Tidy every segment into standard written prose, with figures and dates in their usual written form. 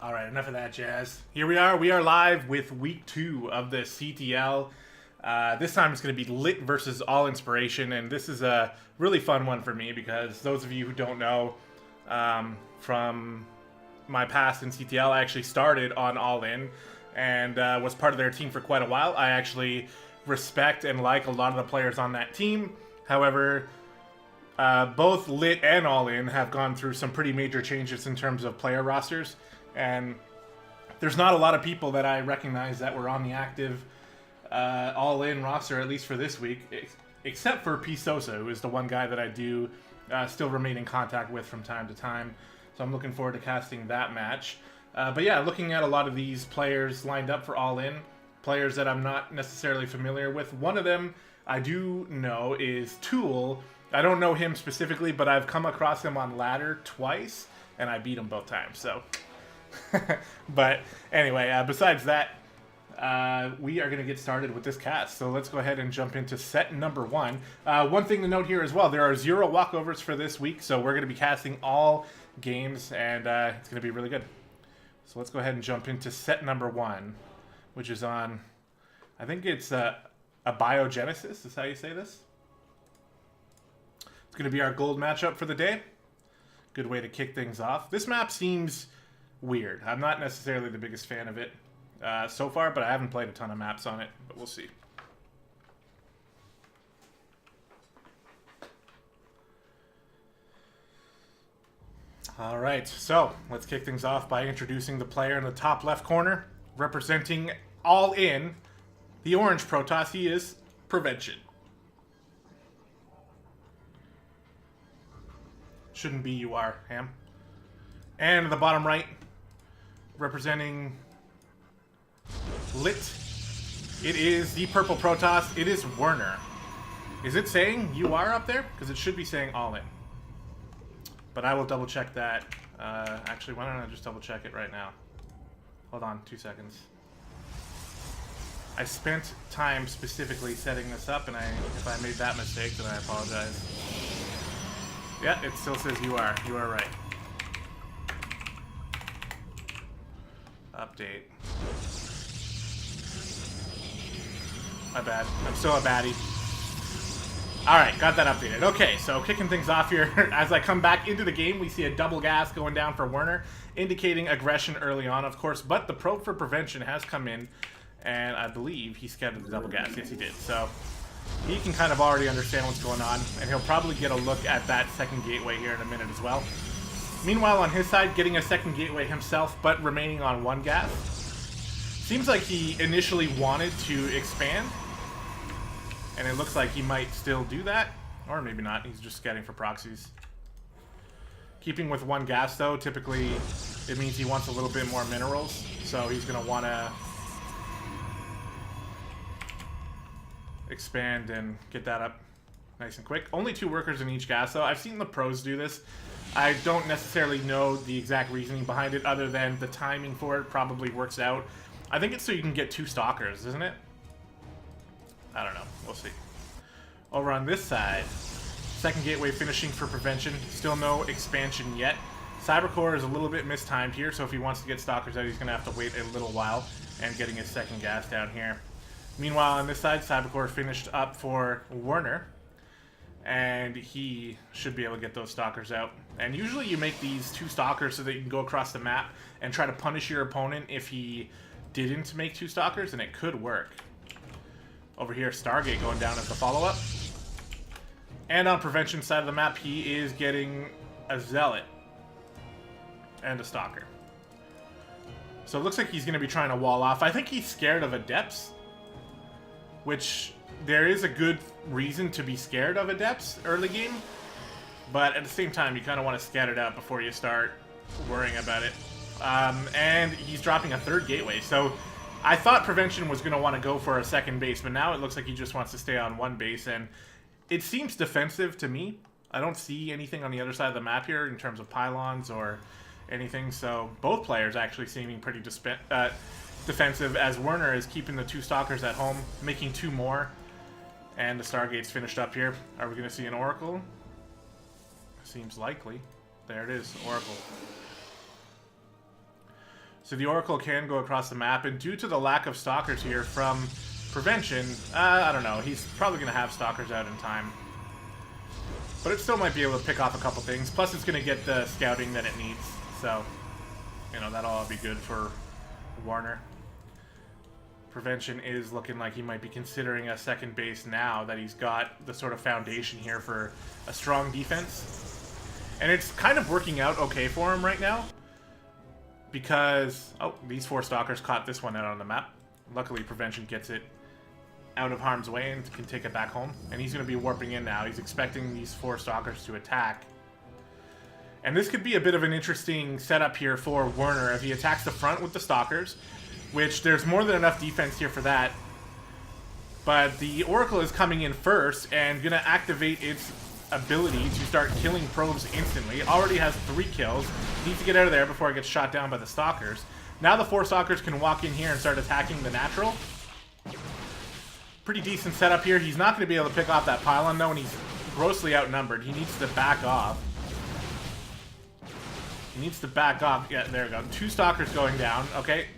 All right, enough of that jazz. Here we are. We are live with week 2 of the CTL. This time it's going to be LiT versus All Inspiration, and this is a really fun one for me because those of you who don't know from my past in CTL, I actually started on Allin and was part of their team for quite a while. I actually respect and like a lot of the players on that team. However, both LiT and Allin have gone through some pretty major changes in terms of player rosters, and there's not a lot of people that I recognize that were on the active Allin roster, at least for this week, except for P. Sosa, who is the one guy that I do still remain in contact with from time to time. So I'm looking forward to casting that match. But yeah, looking at a lot of these players lined up for Allin, players that I'm not necessarily familiar with. One of them I do know is Tool. I don't know him specifically, but I've come across him on ladder twice, and I beat him both times, so... But anyway, besides that, we are going to get started with this cast. So let's go ahead and jump into set number 1. One thing to note here as well, there are 0 walkovers for this week, so we're going to be casting all games, and it's going to be really good. So let's go ahead and jump into set number 1, which is on, I think it's a Biogenesis, is how you say this? It's going to be our gold matchup for the day. Good way to kick things off. This map seems weird. I'm not necessarily the biggest fan of it so far, but I haven't played a ton of maps on it, but we'll see. All right, so let's kick things off by introducing the player in the top left corner, representing Allin, the orange Protoss. He is Prevention. Shouldn't be you are, Ham. And in the bottom right, representing LiT, it is the purple Protoss. It is Werner. Is it saying you are up there? Because it should be saying Allin. But I will double check that. Actually, why don't I just double check it right now? Hold on 2 seconds. I spent time specifically setting this up, and if I made that mistake, then I apologize. Yeah, it still says you are. You are right. Update. My bad. I'm still a baddie. Alright, got that updated. Okay, so kicking things off here. As I come back into the game, we see a double gas going down for Werner, indicating aggression early on, of course, but the probe for Prevention has come in, and I believe he scattered the double gas. Yes, he did. So he can kind of already understand what's going on, and he'll probably get a look at that second gateway here in a minute as well. Meanwhile, on his side, getting a second gateway himself, but remaining on 1 gas. Seems like he initially wanted to expand, and it looks like he might still do that, or maybe not. He's just scanning for proxies. Keeping with 1 gas, though, typically it means he wants a little bit more minerals, so he's going to want to expand and get that up nice and quick. Only 2 workers in each gas, though. I've seen the pros do this. I don't necessarily know the exact reasoning behind it, other than the timing for it probably works out. I think it's so you can get 2 stalkers, isn't it? I don't know. We'll see. Over on this side, second gateway finishing for Prevention. Still no expansion yet. Cybercore is a little bit mistimed here, so if he wants to get stalkers out, he's going to have to wait a little while, and getting his second gas down here. Meanwhile, on this side, Cybercore finished up for Werner, and he should be able to get those stalkers out. And usually you make these 2 stalkers so that you can go across the map and try to punish your opponent if he didn't make 2 stalkers, and it could work. Over here, Stargate going down as the follow-up. And on Prevention side of the map, he is getting a Zealot and a Stalker. So it looks like he's going to be trying to wall off. I think he's scared of Adepts, which there is a good reason to be scared of Adepts early game, but at the same time, you kind of want to scatter it out before you start worrying about it. And he's dropping a 3rd gateway, so I thought Prevention was going to want to go for a 2nd base, but now it looks like he just wants to stay on 1 base, and it seems defensive to me. I don't see anything on the other side of the map here in terms of pylons or anything, so both players actually seeming pretty defensive, as Werner is keeping the 2 stalkers at home, making 2 more, and the Stargate's finished up here. Are we going to see an Oracle? Seems likely. There it is, Oracle. So the Oracle can go across the map, and due to the lack of stalkers here from Prevention, I don't know, he's probably going to have stalkers out in time. But it still might be able to pick off a couple things, plus it's going to get the scouting that it needs, so, you know, that'll all be good for Warner. Prevention is looking like he might be considering a second base now that he's got the sort of foundation here for a strong defense. And it's kind of working out okay for him right now. Because, oh, these 4 stalkers caught this one out on the map. Luckily, Prevention gets it out of harm's way and can take it back home. And he's going to be warping in now. He's expecting these 4 stalkers to attack. And this could be a bit of an interesting setup here for Werner if he attacks the front with the stalkers, which there's more than enough defense here for that. But the Oracle is coming in first and going to activate its ability to start killing probes instantly. It already has 3 kills. Needs to get out of there before it gets shot down by the stalkers. Now the 4 stalkers can walk in here and start attacking the natural. Pretty decent setup here. He's not going to be able to pick off that pylon though, and he's grossly outnumbered. He needs to back off. He needs to back off. Yeah, there we go. 2 stalkers going down. Okay,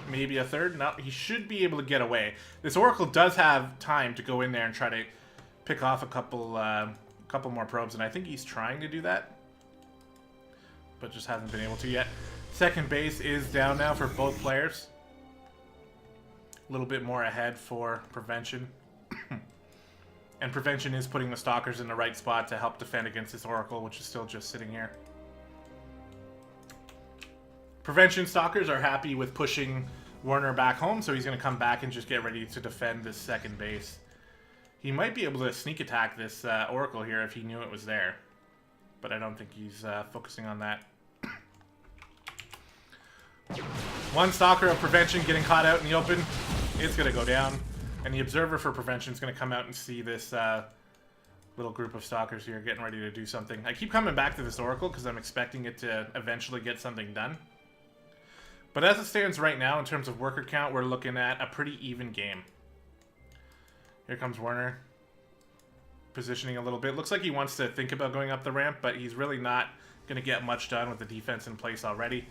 maybe a third. No, he should be able to get away. This Oracle does have time to go in there and try to pick off a couple more probes, and I think he's trying to do that, but just hasn't been able to yet. Second base is down now for both players. A little bit more ahead for Prevention. And Prevention is putting the stalkers in the right spot to help defend against this Oracle, which is still just sitting here. Prevention stalkers are happy with pushing Werner back home, so he's going to come back and just get ready to defend this second base. He might be able to sneak attack this Oracle here if he knew it was there. But I don't think he's focusing on that. 1 stalker of Prevention getting caught out in the open. It's going to go down. And the Observer for Prevention is going to come out and see this little group of stalkers here getting ready to do something. I keep coming back to this Oracle because I'm expecting it to eventually get something done. But as it stands right now, in terms of worker count, we're looking at a pretty even game. Here comes Werner. Positioning a little bit. Looks like he wants to think about going up the ramp, but he's really not going to get much done with the defense in place already.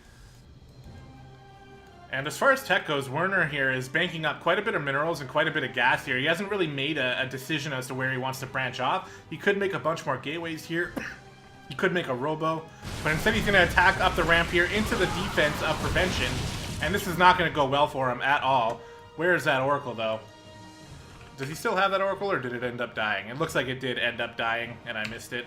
And as far as tech goes, Werner here is banking up quite a bit of minerals and quite a bit of gas here. He hasn't really made a decision as to where he wants to branch off. He could make a bunch more gateways here. He could make a robo, but instead he's going to attack up the ramp here into the defense of Prevention, and this is not going to go well for him at all. Where is that Oracle, though? Does he still have that Oracle, or did it end up dying? It looks like it did end up dying, and I missed it.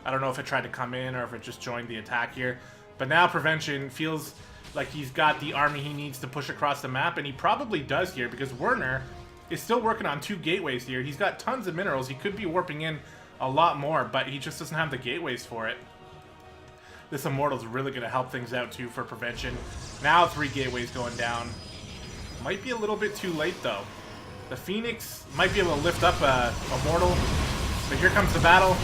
I don't know if it tried to come in or if it just joined the attack here, but now Prevention feels like he's got the army he needs to push across the map, and he probably does here, because Werner is still working on 2 gateways here. He's got tons of minerals. He could be warping in a lot more, but he just doesn't have the gateways for it. This Immortal's really going to help things out, too, for Prevention. Now 3 gateways going down. Might be a little bit too late, though. The Phoenix might be able to lift up a Immortal, but here comes the battle.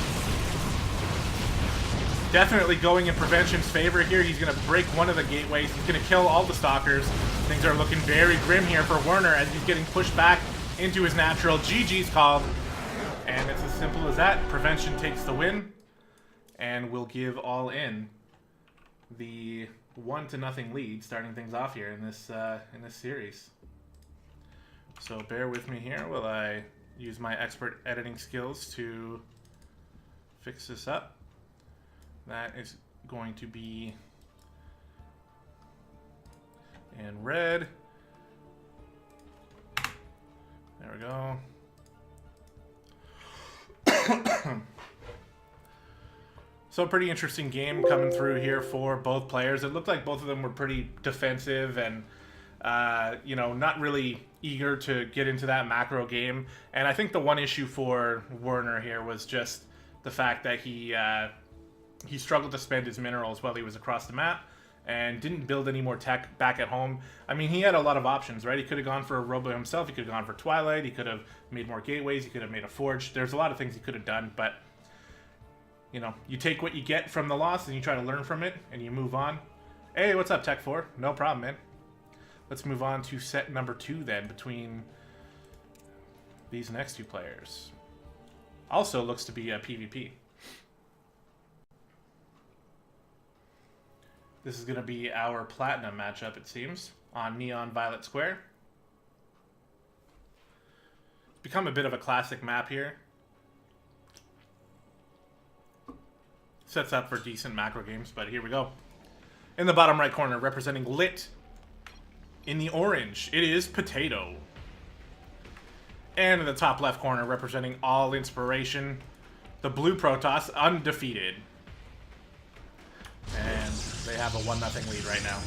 Definitely going in Prevention's favor here. He's going to break one of the gateways. He's going to kill all the stalkers. Things are looking very grim here for Werner as he's getting pushed back into his natural. GG's called. And it's as simple as that. Prevention takes the win. And we'll give Allin the 1-0 lead, starting things off here in this series. So bear with me here while I use my expert editing skills to fix this up. That is going to be in red. There we go. So a pretty interesting game coming through here for both players. It looked like both of them were pretty defensive and, you know, not really eager to get into that macro game. And I think the one issue for Werner here was just the fact that he struggled to spend his minerals while he was across the map and didn't build any more tech back at home. I mean, he had a lot of options, right? He could have gone for a robo himself. He could have gone for Twilight. He could have made more gateways. He could have made a forge. There's a lot of things he could have done, but, you know, you take what you get from the loss and you try to learn from it and you move on. Hey, what's up, Tech 4? No problem, man. Let's move on to set number 2 then between these next 2 players. Also looks to be a PvP. This is going to be our Platinum matchup, it seems, on Neon Violet Square. It's become a bit of a classic map here. Sets up for decent macro games, but here we go. In the bottom right corner, representing LiT. In the orange, it is Potato. And in the top left corner, representing All Inspiration, the blue Protoss, undefeated. And they have a 1-0 lead right now.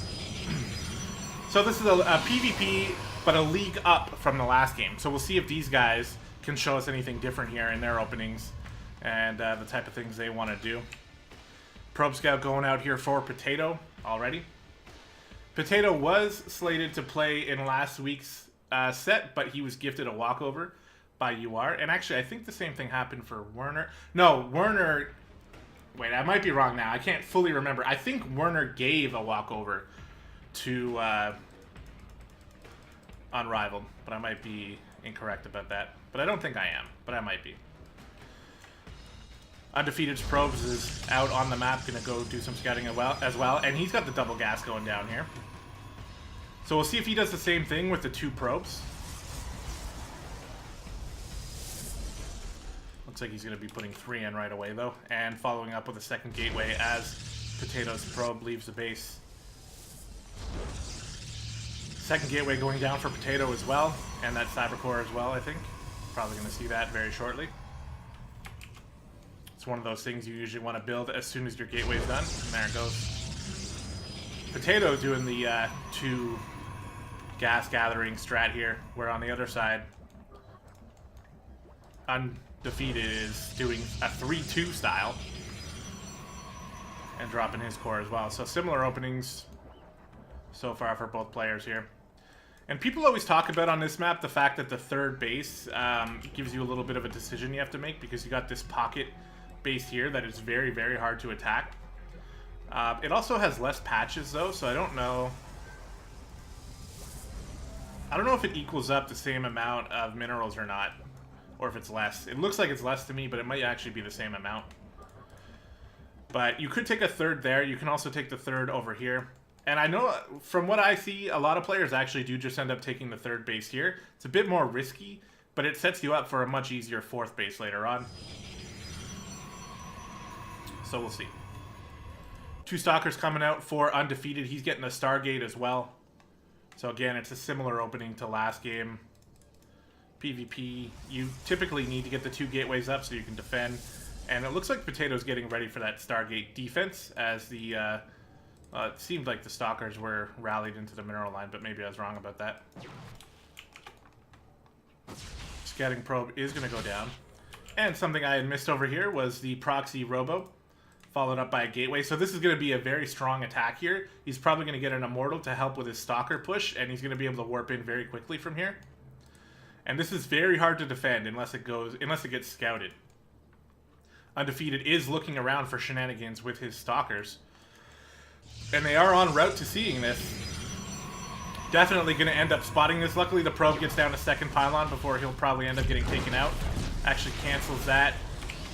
So this is a PvP, but a league up from the last game. So we'll see if these guys can show us anything different here in their openings and the type of things they want to do. Probe Scout going out here for Potato already. Potato was slated to play in last week's set, but he was gifted a walkover by UR. And actually, I think the same thing happened for Werner. No, Werner... Wait, I might be wrong now. I can't fully remember. I think Werner gave a walkover to Unrivaled, but I might be incorrect about that. But I don't think I am, but I might be. Undefeated's Probes is out on the map, gonna go do some scouting as well, and he's got the double gas going down here. So we'll see if he does the same thing with the 2 probes. Looks like he's gonna be putting 3 in right away though, and following up with a second gateway as Potato's probe leaves the base. Second gateway going down for Potato as well, and that Cyber Core as well, I think. Probably gonna see that very shortly. It's one of those things you usually want to build as soon as your gateway's done. And there it goes. Potato doing the 2 gas gathering strat here, where on the other side, Undefeated is doing a 3-2 style and dropping his core as well. So similar openings so far for both players here. And people always talk about on this map the fact that the third base gives you a little bit of a decision you have to make, because you got this pocket base here that is very, very hard to attack. It also has less patches though, so I don't know if it equals up the same amount of minerals or not, or if it's less. It looks like it's less to me, but it might actually be the same amount. But you could take a third there. You can also take the third over here. And I know from what I see, a lot of players actually do just end up taking the third base here. It's a bit more risky, but it sets you up for a much easier 4th base later on. So we'll see. 2 Stalkers coming out for Undefeated. He's getting a Stargate as well. So again, it's a similar opening to last game. PvP, you typically need to get the 2 gateways up so you can defend. And it looks like Potato's getting ready for that Stargate defense, as the it seemed like the Stalkers were rallied into the mineral line, but maybe I was wrong about that. Scouting probe is going to go down. And something I had missed over here was the proxy robo, followed up by a gateway. So this is going to be a very strong attack here. He's probably going to get an immortal to help with his stalker push, and he's going to be able to warp in very quickly from here. And this is very hard to defend unless it gets scouted. Undefeated is looking around for shenanigans with his stalkers, and they are en route to seeing this. Definitely going to end up spotting this. Luckily, the probe gets down to 2nd pylon before he'll probably end up getting taken out. Actually cancels that.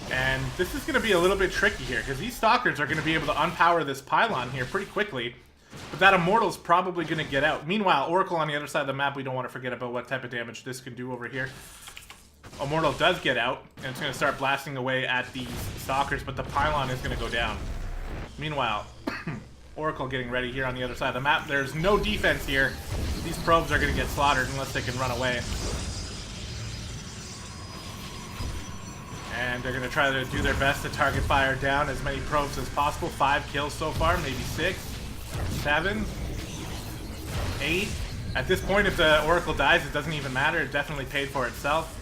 And this is going to be a little bit tricky here, because these stalkers are going to be able to unpower this pylon here pretty quickly. But that Immortal's probably going to get out. Meanwhile, Oracle on the other side of the map, we don't want to forget about what type of damage this can do over here. Immortal does get out, and it's going to start blasting away at these stalkers, but the pylon is going to go down. Meanwhile, Oracle getting ready here on the other side of the map. There's no defense here. These probes are going to get slaughtered unless they can run away. And they're going to try to do their best to target fire down as many probes as possible. 5 kills so far, maybe 6, 7, 8. At this point, if the Oracle dies, it doesn't even matter. It definitely paid for itself.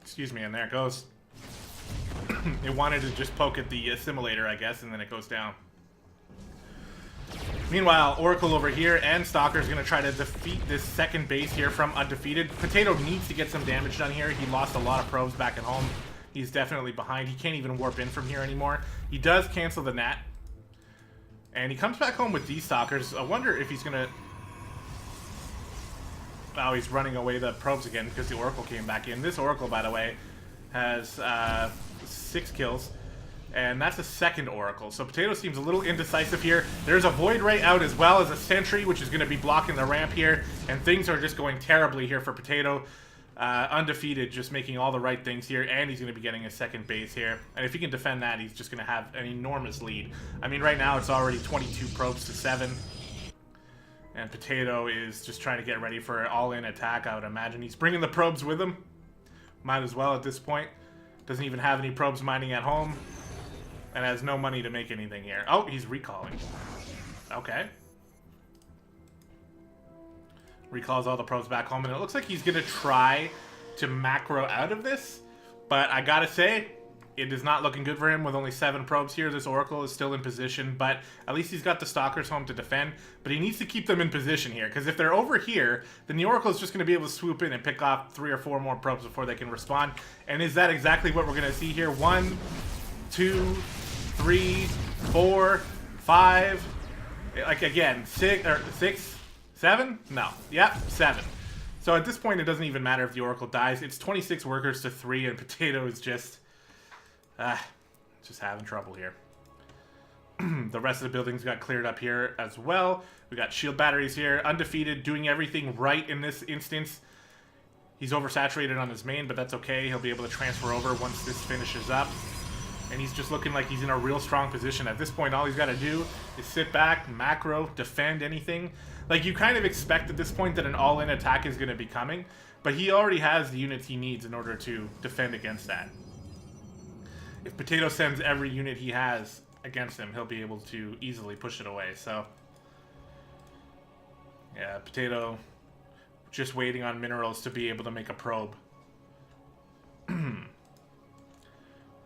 Excuse me, and there it goes. It wanted to just poke at the assimilator, I guess, and then it goes down. Meanwhile, Oracle over here and Stalker is going to try to defeat this 2nd base here from Undefeated. Potato needs to get some damage done here. He lost a lot of probes back at home. He's definitely behind. He can't even warp in from here anymore. He does cancel the Nat. And he comes back home with these Stalkers. I wonder if he's going to... Oh, he's running away the probes again because the Oracle came back in. This Oracle, by the way, has 6 kills. And that's a second Oracle. So Potato seems a little indecisive here. There's a Void Ray out as well as a Sentry, which is going to be blocking the ramp here. And things are just going terribly here for Potato. Undefeated, just making all the right things here. And he's going to be getting a second base here. And if he can defend that, he's just going to have an enormous lead. I mean, right now it's already 22 probes to 7. And Potato is just trying to get ready for an all-in attack, I would imagine. He's bringing the probes with him. Might as well at this point. Doesn't even have any probes mining at home. And has no money to make anything here. Oh, he's recalling. Okay. Recalls all the probes back home. And it looks like he's going to try to macro out of this. But I gotta say, it is not looking good for him with only 7 probes here. This Oracle is still in position, but at least he's got the Stalkers home to defend. But he needs to keep them in position here, because if they're over here, then the Oracle is just going to be able to swoop in and pick off 3 or 4 more probes before they can respond. And is that exactly what we're going to see here? 1, 2, 3, 4, 5. Like again, 6, 7? No. Yep, 7. So at this point, it doesn't even matter if the Oracle dies. It's 26 workers to 3, and Potato is just having trouble here. The rest of the buildings got cleared up here as well. We got shield batteries here. Undefeated, doing everything right in this instance. He's oversaturated on his main, but that's okay. He'll be able to transfer over once this finishes up. And he's just looking like he's in a real strong position. At this point, all he's got to do is sit back, macro, defend anything. Like, you kind of expect at this point that an all-in attack is going to be coming, but he already has the units he needs in order to defend against that. If Potato sends every unit he has against him, he'll be able to easily push it away. So, yeah, Potato just waiting on minerals to be able to make a probe.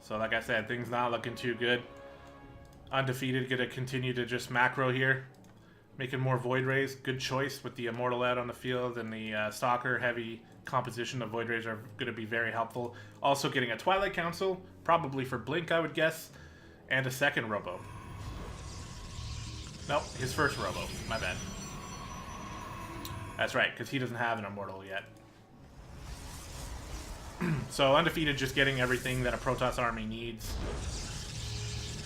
So, like I said, things not looking too good. Undefeated, gonna continue to just macro here. Making more Void Rays. Good choice with the Immortal out on the field and the Stalker heavy composition of Void Rays are going to be very helpful. Also getting a Twilight Council, probably for Blink, I would guess, and a second Robo. Nope, his first Robo. My bad. That's right, because he doesn't have an Immortal yet. So Undefeated just getting everything that a Protoss army needs.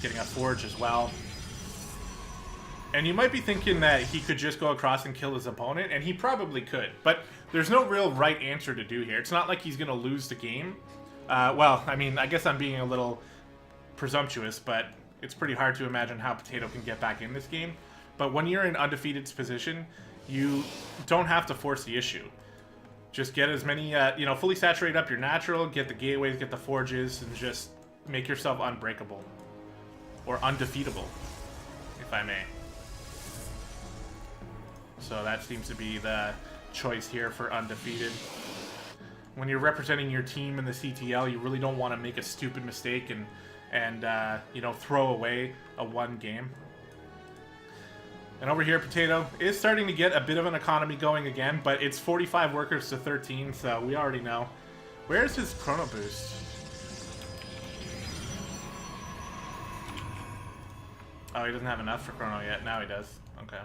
Getting a Forge as well. And you might be thinking that he could just go across and kill his opponent, and he probably could. But there's no real right answer to do here. It's not like he's going to lose the game. Well, I mean, I guess I'm being a little presumptuous, but it's pretty hard to imagine how Potato can get back in this game. But when you're in Undefeated's position, you don't have to force the issue. Just get as many, you know, fully saturate up your natural, get the gateways, get the forges, and just make yourself unbreakable. Or undefeatable, if I may. So that seems to be the choice here for Undefeated. When you're representing your team in the CTL, you really don't want to make a stupid mistake and you know, throw away a 1 game. And over here, Potato is starting to get a bit of an economy going again, but it's 45 workers to 13, so we already know. Where's his Chrono Boost? Oh, he doesn't have enough for Chrono yet. Now he does. Okay.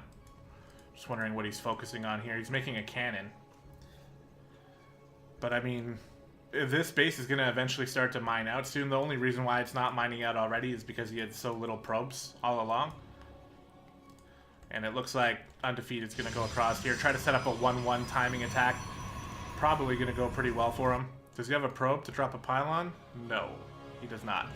Just wondering what he's focusing on here. He's making a cannon. But, I mean, this base is going to eventually start to mine out soon. The only reason why it's not mining out already is because he had so little probes all along. And it looks like Undefeated's going to go across here. Try to set up a 1-1 timing attack. Probably going to go pretty well for him. Does he have a probe to drop a pylon? No, he does not.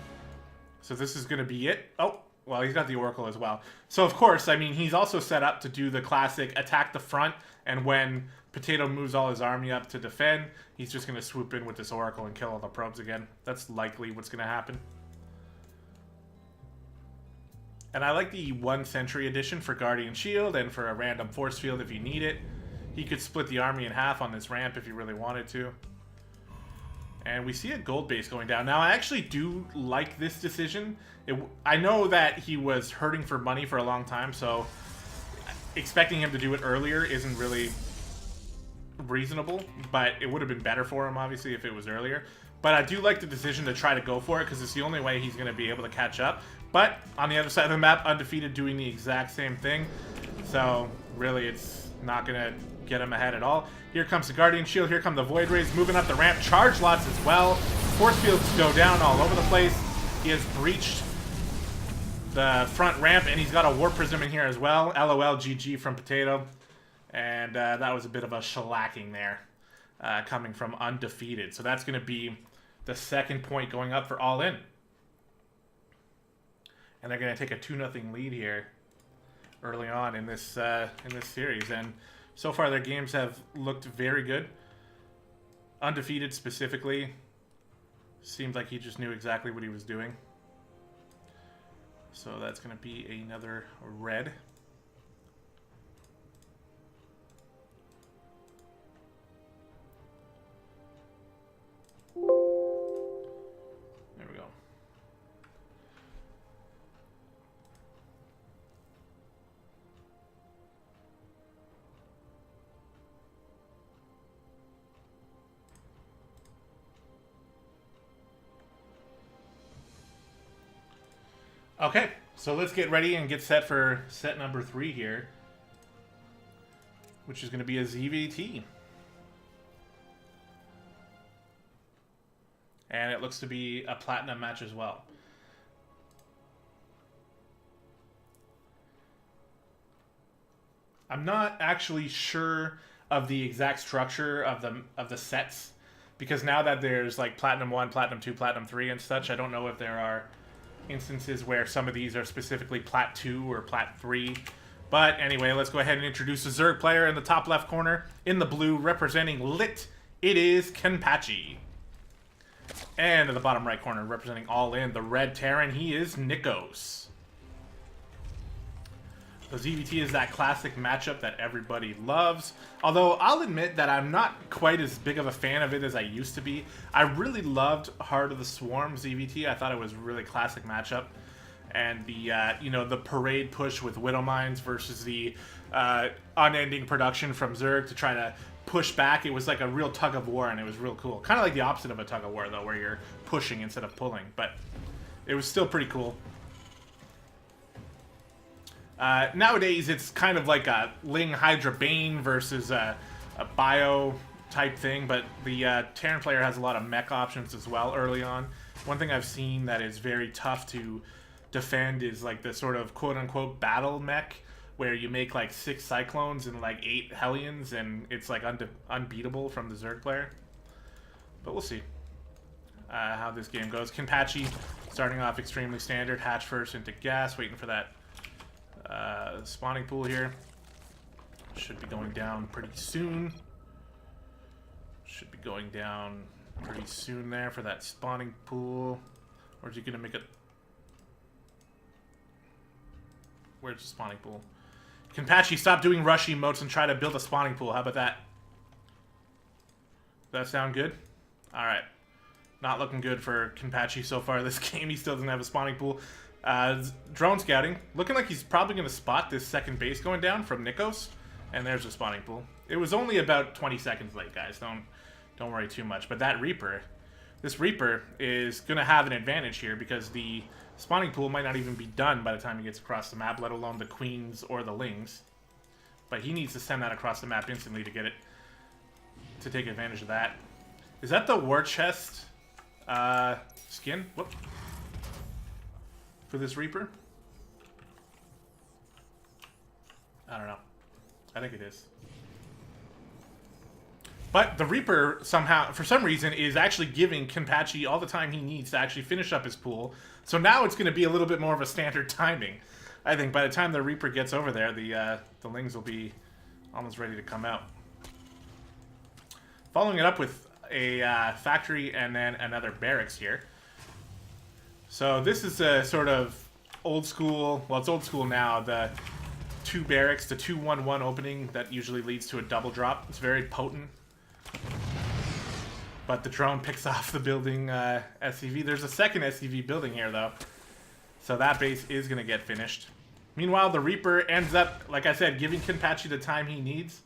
So this is going to be it. Oh, well, he's got the Oracle as well. So, of course, I mean, he's also set up to do the classic attack the front. And when Potato moves all his army up to defend, he's just going to swoop in with this Oracle and kill all the probes again. That's likely what's going to happen. And I like the 1 Sentry edition for Guardian Shield and for a random force field if you need it. He could split the army in half on this ramp if he really wanted to. And we see a gold base going down. Now, I actually do like this decision. I know that he was hurting for money for a long time, so expecting him to do it earlier isn't really reasonable, but it would have been better for him, obviously, if it was earlier. But I do like the decision to try to go for it, because it's the only way he's going to be able to catch up. But on the other side of the map, Undefeated doing the exact same thing. So, really, it's not going to get him ahead at all. Here comes the Guardian Shield. Here come the Void Rays moving up the ramp. Charge lots as well. Force fields go down all over the place. He has breached the front ramp, and he's got a Warp Prism in here as well. LOL GG from Potato. And that was a bit of a shellacking there, coming from Undefeated. So that's going to be the second point going up for Allin. And they're going to take a 2-0 lead here early on in this series. And so far their games have looked very good. Undefeated specifically seemed like he just knew exactly what he was doing. So that's going to be another red. There we go. Okay, so let's get ready and get set for set number 3 here, which is going to be a ZVT. And it looks to be a platinum match as well. I'm not actually sure of the exact structure of the sets, because now that there's like Platinum 1, Platinum 2, Platinum 3 and such, I don't know if there are instances where some of these are specifically Plat 2 or Plat 3. But anyway, let's go ahead and introduce the Zerg player in the top left corner. In the blue, representing LiT, it is Kenpachi. And in the bottom right corner, representing Allin, the red Terran, he is Nikos. The ZVT is that classic matchup that everybody loves. Although I'll admit that I'm not quite as big of a fan of it as I used to be. I really loved Heart of the Swarm ZVT. I thought it was a really classic matchup. And the you know, the parade push with Widow Mines versus the unending production from Zerg to try to push back. It was like a real tug of war, and it was real cool. Kind of like the opposite of a tug of war, though, where you're pushing instead of pulling. But it was still pretty cool. Nowadays, it's kind of like a Ling Hydra Bane versus a bio type thing, but the Terran player has a lot of mech options as well early on. One thing I've seen that is very tough to defend is like the sort of quote-unquote battle mech, where you make like 6 Cyclones and like 8 Hellions, and it's like unbeatable from the Zerg player. But we'll see how this game goes. Kenpachi starting off extremely standard, hatch first into gas, waiting for that spawning pool here. Should be going down pretty soon. Should be going down pretty soon there for that spawning pool. Or is he gonna make it? Where's the spawning pool? Kenpachi, stop doing rush emotes and try to build a spawning pool. How about that? Does that sound good? Alright. Not looking good for Kenpachi so far this game. He still doesn't have a spawning pool. Drone scouting. Looking like he's probably going to spot this second base going down from Nikos. And there's a spawning pool. It was only about 20 seconds late, guys. Don't worry too much. But that Reaper, this Reaper is going to have an advantage here because the spawning pool might not even be done by the time he gets across the map, let alone the Queens or the Lings. But he needs to send that across the map instantly to get it, to take advantage of that. Is that the War Chest skin? Whoop. For this Reaper? I don't know. I think it is. But the Reaper somehow, for some reason, is actually giving Kenpachi all the time he needs to actually finish up his pool. So now it's going to be a little bit more of a standard timing. I think by the time the Reaper gets over there, the Lings will be almost ready to come out. Following it up with a factory and then another barracks here. So this is a sort of old school, well, it's old school now, the 2 barracks, the 2-1-1 opening that usually leads to a double drop. It's very potent. But the drone picks off the building SCV. There's a second SCV building here, though. So that base is going to get finished. Meanwhile, the Reaper ends up, like I said, giving Kenpachi the time he needs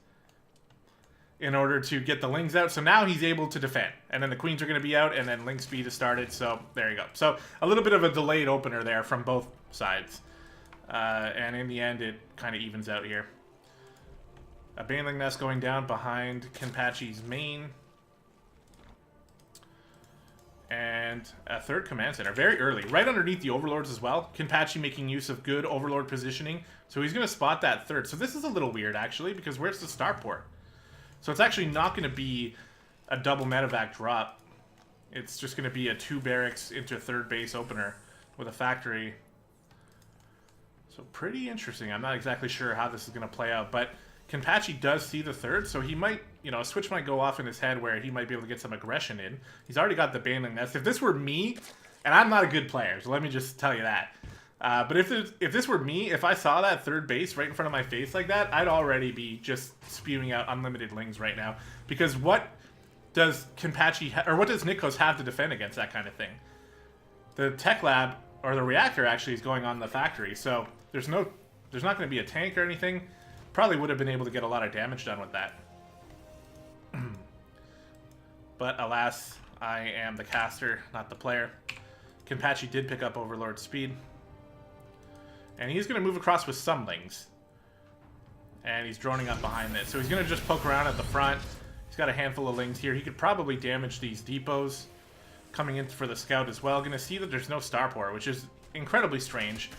in order to get the Lings out. So now he's able to defend. And then the Queens are going to be out, and then Ling speed is started. So there you go. So a little bit of a delayed opener there from both sides. And in the end, it kind of evens out here. A Baneling Nest going down behind Kenpachi's main. And And a third command center, very early, right underneath the overlords as well. Kenpachi making use of good overlord positioning. So he's going to spot that third. So this is a little weird, actually, because where's the starport? So it's actually not going to be a double medevac drop. It's just going to be a 2 barracks into third base opener with a factory. So pretty interesting. I'm not exactly sure how this is going to play out, but Kenpachi does see the third, so he might, you know, a switch might go off in his head where he might be able to get some aggression in. He's already got the Baneling Nest. If this were me, and I'm not a good player, so let me just tell you that. But if this were me, if I saw that third base right in front of my face like that, I'd already be just spewing out unlimited lings right now. Because what does Kenpachi, or what does Nikos have to defend against that kind of thing? The tech lab, or the reactor actually, is going on the factory, so there's not going to be a tank or anything. Probably would have been able to get a lot of damage done with that. But alas, I am the caster, not the player. Kenpachi did pick up Overlord speed. And he's going to move across with some lings. And he's droning up behind it. So he's going to just poke around at the front. He's got a handful of lings here. He could probably damage these depots. Coming in for the scout as well. Going to see that there's no starport, which is incredibly strange.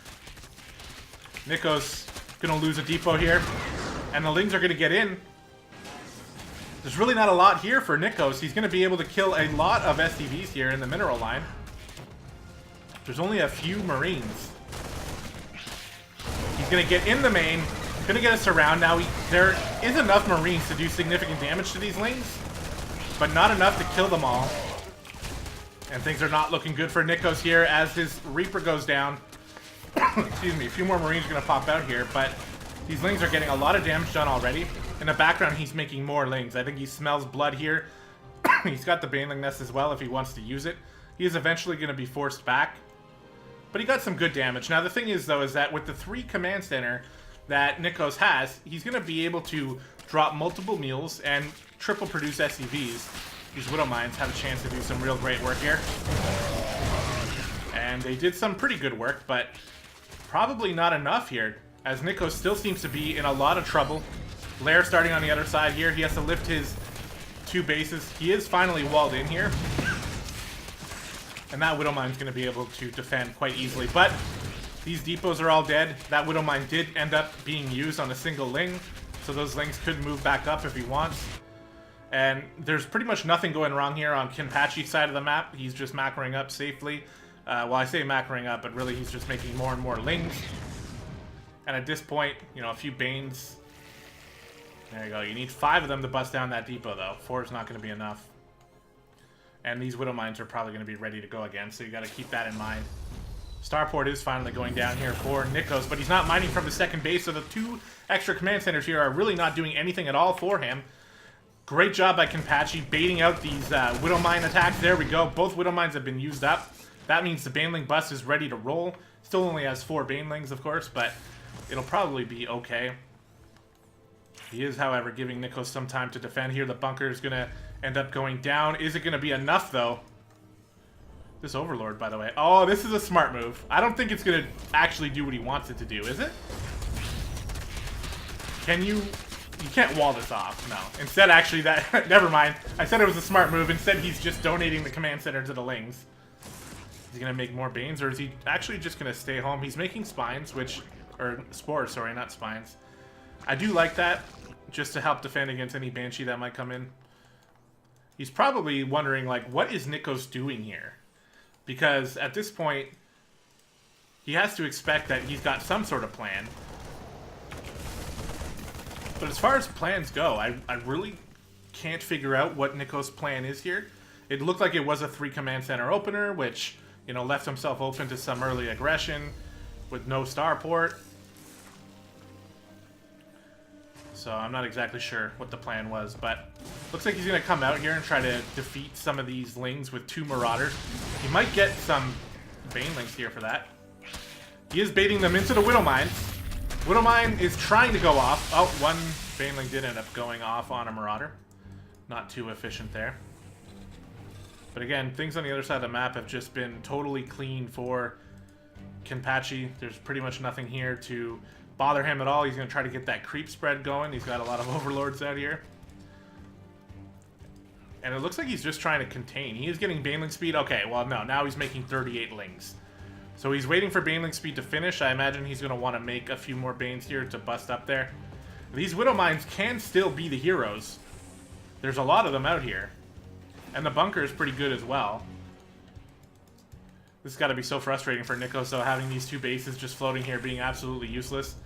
Nikos going to lose a depot here. And the lings are going to get in. There's really not a lot here for Nikos. He's going to be able to kill a lot of SCVs here in the mineral line. There's only a few Marines. He's going to get in the main. Going to get a surround. Now, there is enough Marines to do significant damage to these lings. But not enough to kill them all. And things are not looking good for Nikos here as his Reaper goes down. Excuse me, a few more Marines are going to pop out here, but these lings are getting a lot of damage done already. In the background, he's making more lings. I think he smells blood here. He's got the Baneling Nest as well if he wants to use it. He is eventually going to be forced back. But he got some good damage. Now, the thing is, though, is that with the 3 command center that Nikos has, he's going to be able to drop multiple mules and triple produce SCVs. These Widow Mines have a chance to do some real great work here. And they did some pretty good work, but probably not enough here, as Nikos still seems to be in a lot of trouble. Lair starting on the other side here. He has to lift his 2 bases. He is finally walled in here. And that Widow Mine's going to be able to defend quite easily. But these depots are all dead. That Widow Mine did end up being used on a single ling, so those lings could move back up if he wants. And there's pretty much nothing going wrong here on Kenpachi's side of the map. He's just macroing up safely. Well, I say macroing up, but really he's just making more and more lings. And at this point, you know, a few Banes. There you go. You need 5 of them to bust down that depot, though. 4 is not going to be enough. And these Widow Mines are probably going to be ready to go again, so you got to keep that in mind. Starport is finally going down here for Nikos, but he's not mining from the second base, so the 2 extra command centers here are really not doing anything at all for him. Great job by Kenpachi baiting out these Widow Mine attacks. There we go. Both Widow Mines have been used up. That means the Baneling bus is ready to roll. Still only has 4 Banelings, of course, but it'll probably be okay. He is, however, giving Nikos some time to defend here. The bunker is going to end up going down. Is it going to be enough, though? This Overlord, by the way. Oh, this is a smart move. I don't think it's going to actually do what he wants it to do, is it? Can you... You can't wall this off, no. Instead, actually, that... Never mind. I said it was a smart move. Instead, he's just donating the command center to the lings. Is he going to make more Banes, or is he actually just going to stay home? He's making spines, which... Or spores, sorry, not spines. I do like that, just to help defend against any Banshee that might come in. He's probably wondering, like, what is Nikos doing here? Because at this point, he has to expect that he's got some sort of plan. But as far as plans go, I really can't figure out what Nikos' plan is here. It looked like it was a 3 command center opener, which, you know, left himself open to some early aggression with no starport. So I'm not exactly sure what the plan was, but looks like he's going to come out here and try to defeat some of these lings with 2 Marauders. He might get some Banelings here for that. He is baiting them into the Widow Mines. Widow Mine is trying to go off. Oh, 1 Baneling did end up going off on a Marauder. Not too efficient there. But again, things on the other side of the map have just been totally clean for Kenpachi. There's pretty much nothing here to bother him at all. He's going to try to get that creep spread going. He's got a lot of Overlords out here. And it looks like he's just trying to contain. He is getting Baneling speed. Okay, well, no. Now he's making 38 Lings. So he's waiting for Baneling speed to finish. I imagine he's going to want to make a few more Banes here to bust up there. These Widow Mines can still be the heroes. There's a lot of them out here. And the bunker is pretty good as well. This has got to be so frustrating for Nikos, though, having these two bases just floating here being absolutely useless.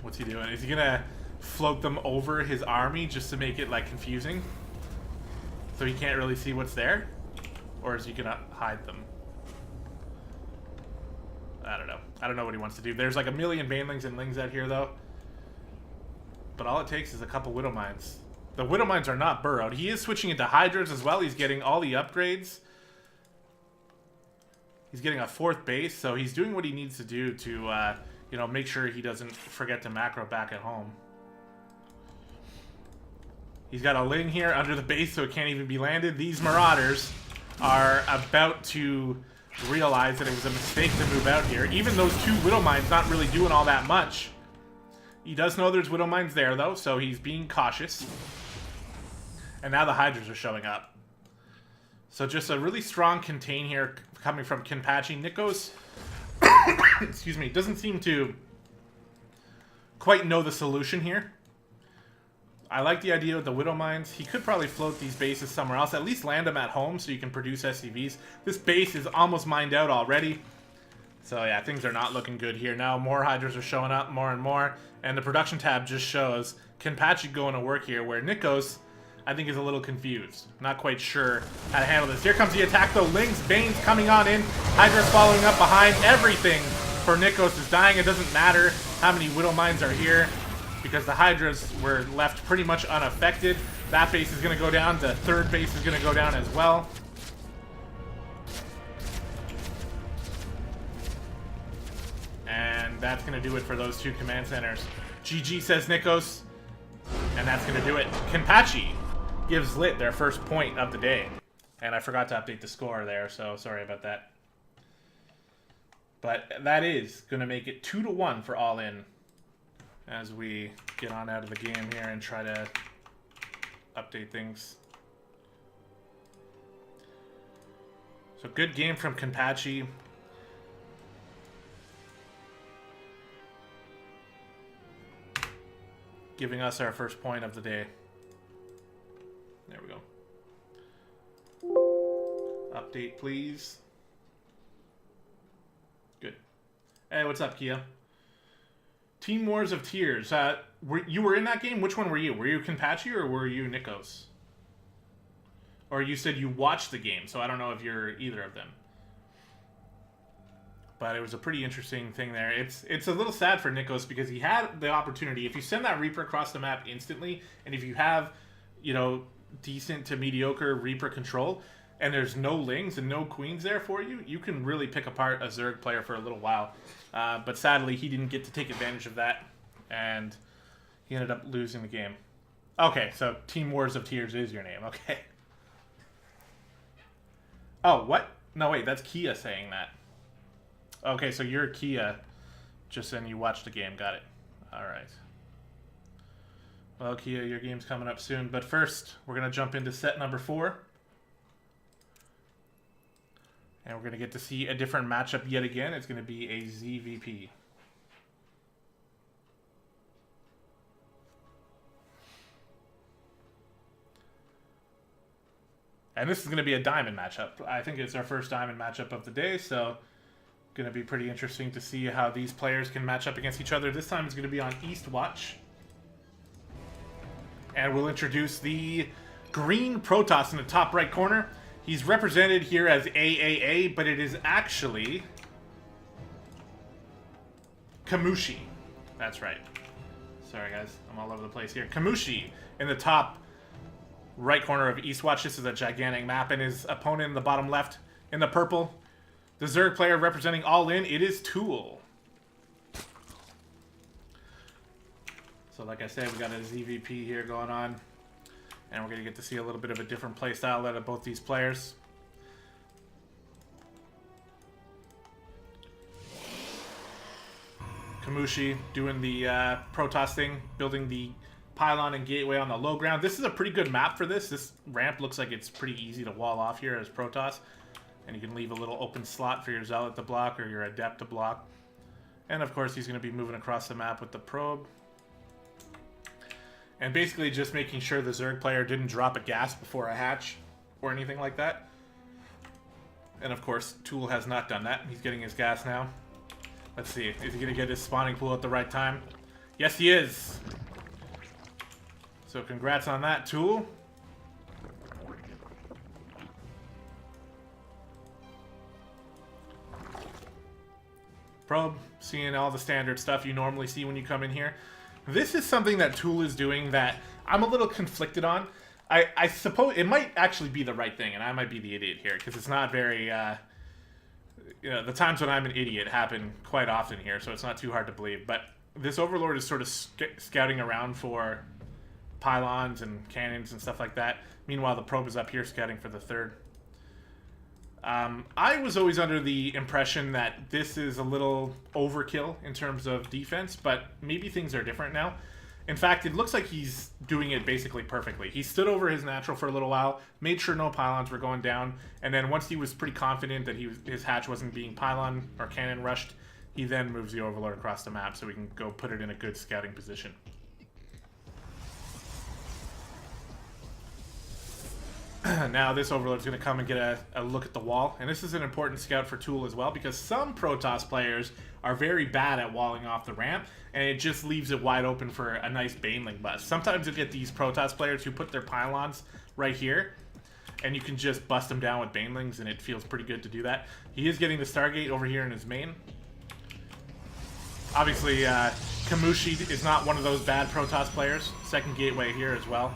What's he doing? Is he going to float them over his army just to make it, like, confusing? So he can't really see what's there? Or is he going to hide them? I don't know. I don't know what he wants to do. There's like a million Banelings and Lings out here, though. But all it takes is a couple Widow Mines. The Widow Mines are not burrowed. He is switching into Hydras as well. He's getting all the upgrades. He's getting a 4th base, so he's doing what he needs to do to, you know, make sure he doesn't forget to macro back at home. He's got a Ling here under the base, so it can't even be landed. These Marauders are about to realize that it was a mistake to move out here. Even those 2 Widow Mines not really doing all that much. He does know there's Widow Mines there, though, so he's being cautious. And now the Hydras are showing up. So just a really strong contain here coming from Kenpachi. Nikos, excuse me, doesn't seem to quite know the solution here. I like the idea with the Widow Mines. He could probably float these bases somewhere else. At least land them at home so you can produce SCVs. This base is almost mined out already. So yeah, things are not looking good here. Now more Hydras are showing up more and more. And the production tab just shows Kenpachi going to work here, where Nikos, I think, is a little confused. Not quite sure how to handle this. Here comes the attack, though. Lings, Banes coming on in. Hydras following up behind. Everything for Nikos is dying. It doesn't matter how many Widow Mines are here, because the Hydras were left pretty much unaffected. That base is going to go down. The 3rd base is going to go down as well. And that's going to do it for those 2 command centers. GG, says Nikos. And that's going to do it. Kenpachi gives LiT their first point of the day. And I forgot to update the score there, so sorry about that. But that is going to make it 2-1 for Allin, as we get on out of the game here and try to update things. So good game from Kenpachi. Giving us our first point of the day. There we go. Update, please. Good. Hey, what's up, Kia? Team Wars of Tears. You were in that game? Which one were you? Were you Kenpachi or were you Nikos? Or you said you watched the game, so I don't know if you're either of them. But it was a pretty interesting thing there. It's a little sad for Nikos because he had the opportunity. If you send that Reaper across the map instantly, and if you have, you know, decent to mediocre Reaper control, and there's no Lings and no Queens there for you, you can really pick apart a Zerg player for a little while. But sadly, he didn't get to take advantage of that, and he ended up losing the game. Okay, so Team Wars of Tears is your name. Okay. Oh, what? No, wait, that's Kia saying that. Okay, so you're Kia, just then you watched the game. Got it. All right. Well, Kia, your game's coming up soon. But first, we're going to jump into set number 4. And we're going to get to see a different matchup yet again. It's going to be a ZVP. And this is going to be a diamond matchup. I think it's our first diamond matchup of the day, so going to be pretty interesting to see how these players can match up against each other. This time it's going to be on East Watch. And we'll introduce the green Protoss in the top right corner. He's represented here as AAA, but it is actually Kamushi. That's right. Sorry, guys. I'm all over the place here. Kamushi in the top right corner of East Watch. This is a gigantic map, and his opponent in the bottom left in the purple. The Zerg player representing Allin, it is Tool. So like I said, we got a ZVP here going on. And we're going to get to see a little bit of a different play style out of both these players. Kamushi doing the Protoss thing, building the pylon and gateway on the low ground. This is a pretty good map for this. This ramp looks like it's pretty easy to wall off here as Protoss. And you can leave a little open slot for your Zealot to block or your Adept to block. And of course, he's going to be moving across the map with the probe. And basically just making sure the Zerg player didn't drop a gas before a hatch or anything like that. And of course, Tool has not done that. He's getting his gas now. Let's see, is he going to get his spawning pool at the right time? Yes, he is! So congrats on that, Tool. Probe, seeing all the standard stuff you normally see when you come in here. This is something that Tool is doing that I'm a little conflicted on. I suppose it might actually be the right thing, and I might be the idiot here, because it's not very... you know, the times when I'm an idiot happen quite often here, so it's not too hard to believe. But this Overlord is sort of scouting around for pylons and cannons and stuff like that. Meanwhile, the probe is up here scouting for the third. I was always under the impression that this is a little overkill in terms of defense, but maybe things are different now. In fact, it looks like he's doing it basically perfectly. He stood over his natural for a little while, made sure no pylons were going down, and then once he was pretty confident that his hatch wasn't being pylon or cannon rushed, he then moves the Overlord across the map so we can go put it in a good scouting position. Now this Overlord's going to come and get a look at the wall, and this is an important scout for Tool as well, because some Protoss players are very bad at walling off the ramp, and it just leaves it wide open for a nice Baneling bust. Sometimes you get these Protoss players who put their pylons right here, and you can just bust them down with Banelings, and it feels pretty good to do that. He is getting the Stargate over here in his main. Obviously, Kamushi is not one of those bad Protoss players. Second gateway here as well.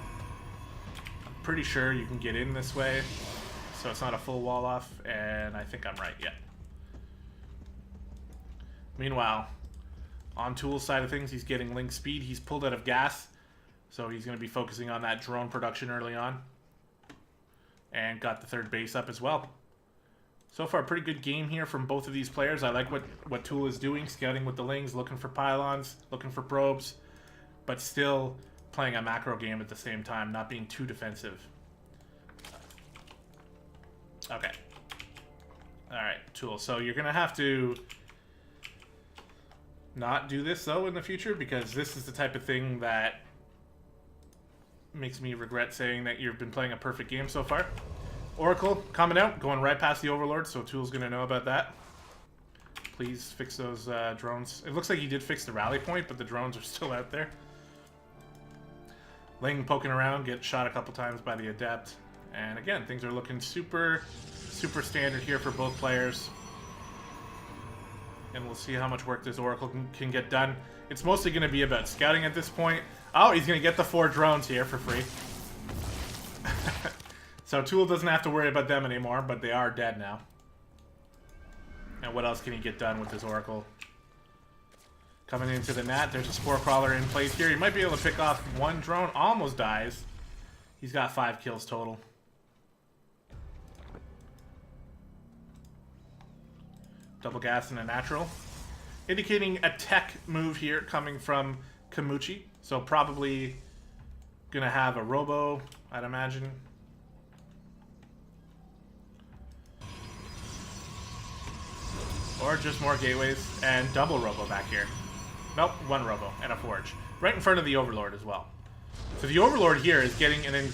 Pretty sure you can get in this way, so it's not a full wall off, and I think I'm right, yeah. Meanwhile, on Tool's side of things, he's getting link speed. He's pulled out of gas, so he's going to be focusing on that drone production early on. And got the third base up as well. So far, pretty good game here from both of these players. I like what Tool is doing, scouting with the lings, looking for pylons, looking for probes, but still playing a macro game at the same time, not being too defensive. Okay. Alright, Tool. So you're going to have to not do this, though, in the future, because this is the type of thing that makes me regret saying that you've been playing a perfect game so far. Oracle coming out, going right past the Overlord, so Tool's going to know about that. Please fix those drones. It looks like he did fix the rally point, but the drones are still out there. Ling poking around, get shot a couple times by the Adept. And again, things are looking super standard here for both players. And we'll see how much work this Oracle can get done. It's mostly going to be about scouting at this point. Oh, he's going to get the 4 drones here for free. So Tool doesn't have to worry about them anymore, but they are dead now. And what else can he get done with this Oracle? Coming into the net, there's a Spore Crawler in place here. He might be able to pick off 1 drone. Almost dies. He's got 5 kills total. Double gas and a natural. Indicating a tech move here coming from Kamuchi. So probably gonna have a robo, I'd imagine. Or just more gateways and double robo back here. Nope, 1 robo and a forge. Right in front of the Overlord as well. So the Overlord here is getting an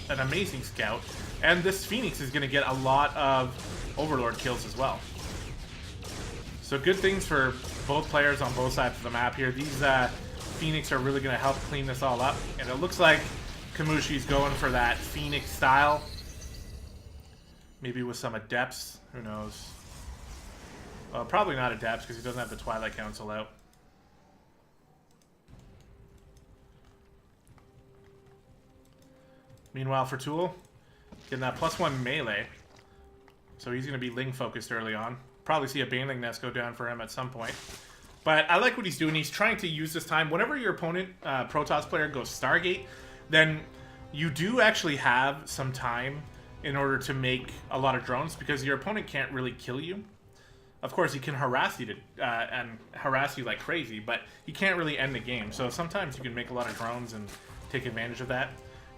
amazing scout. And this Phoenix is going to get a lot of Overlord kills as well. So good things for both players on both sides of the map here. These Phoenix are really going to help clean this all up. And it looks like Kamushi's going for that Phoenix style. Maybe with some Adepts. Who knows? Well, probably not Adepts because he doesn't have the Twilight Council out. Meanwhile, for Tool, getting that +1 melee. So he's going to be Ling focused early on. Probably see a Baneling nest go down for him at some point. But I like what he's doing. He's trying to use this time. Whenever your opponent, Protoss player, goes Stargate, then you do actually have some time in order to make a lot of drones because your opponent can't really kill you. Of course, he can harass you and harass you like crazy, but he can't really end the game. So sometimes you can make a lot of drones and take advantage of that.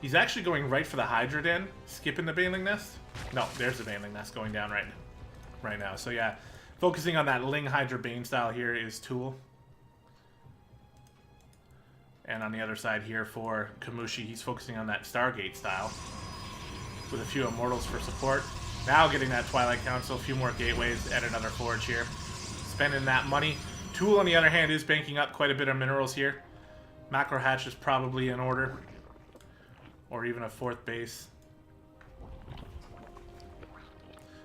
He's actually going right for the Hydra Den, skipping the Baneling Nest. No, there's the Baneling Nest going down right now. So yeah, focusing on that Ling Hydra Bane style here is Tool. And on the other side here for Kamushi, he's focusing on that Stargate style with a few Immortals for support. Now getting that Twilight Council, a few more gateways, and another Forge here. Spending that money. Tool, on the other hand, is banking up quite a bit of minerals here. Macro Hatch is probably in order. Or even a 4th base.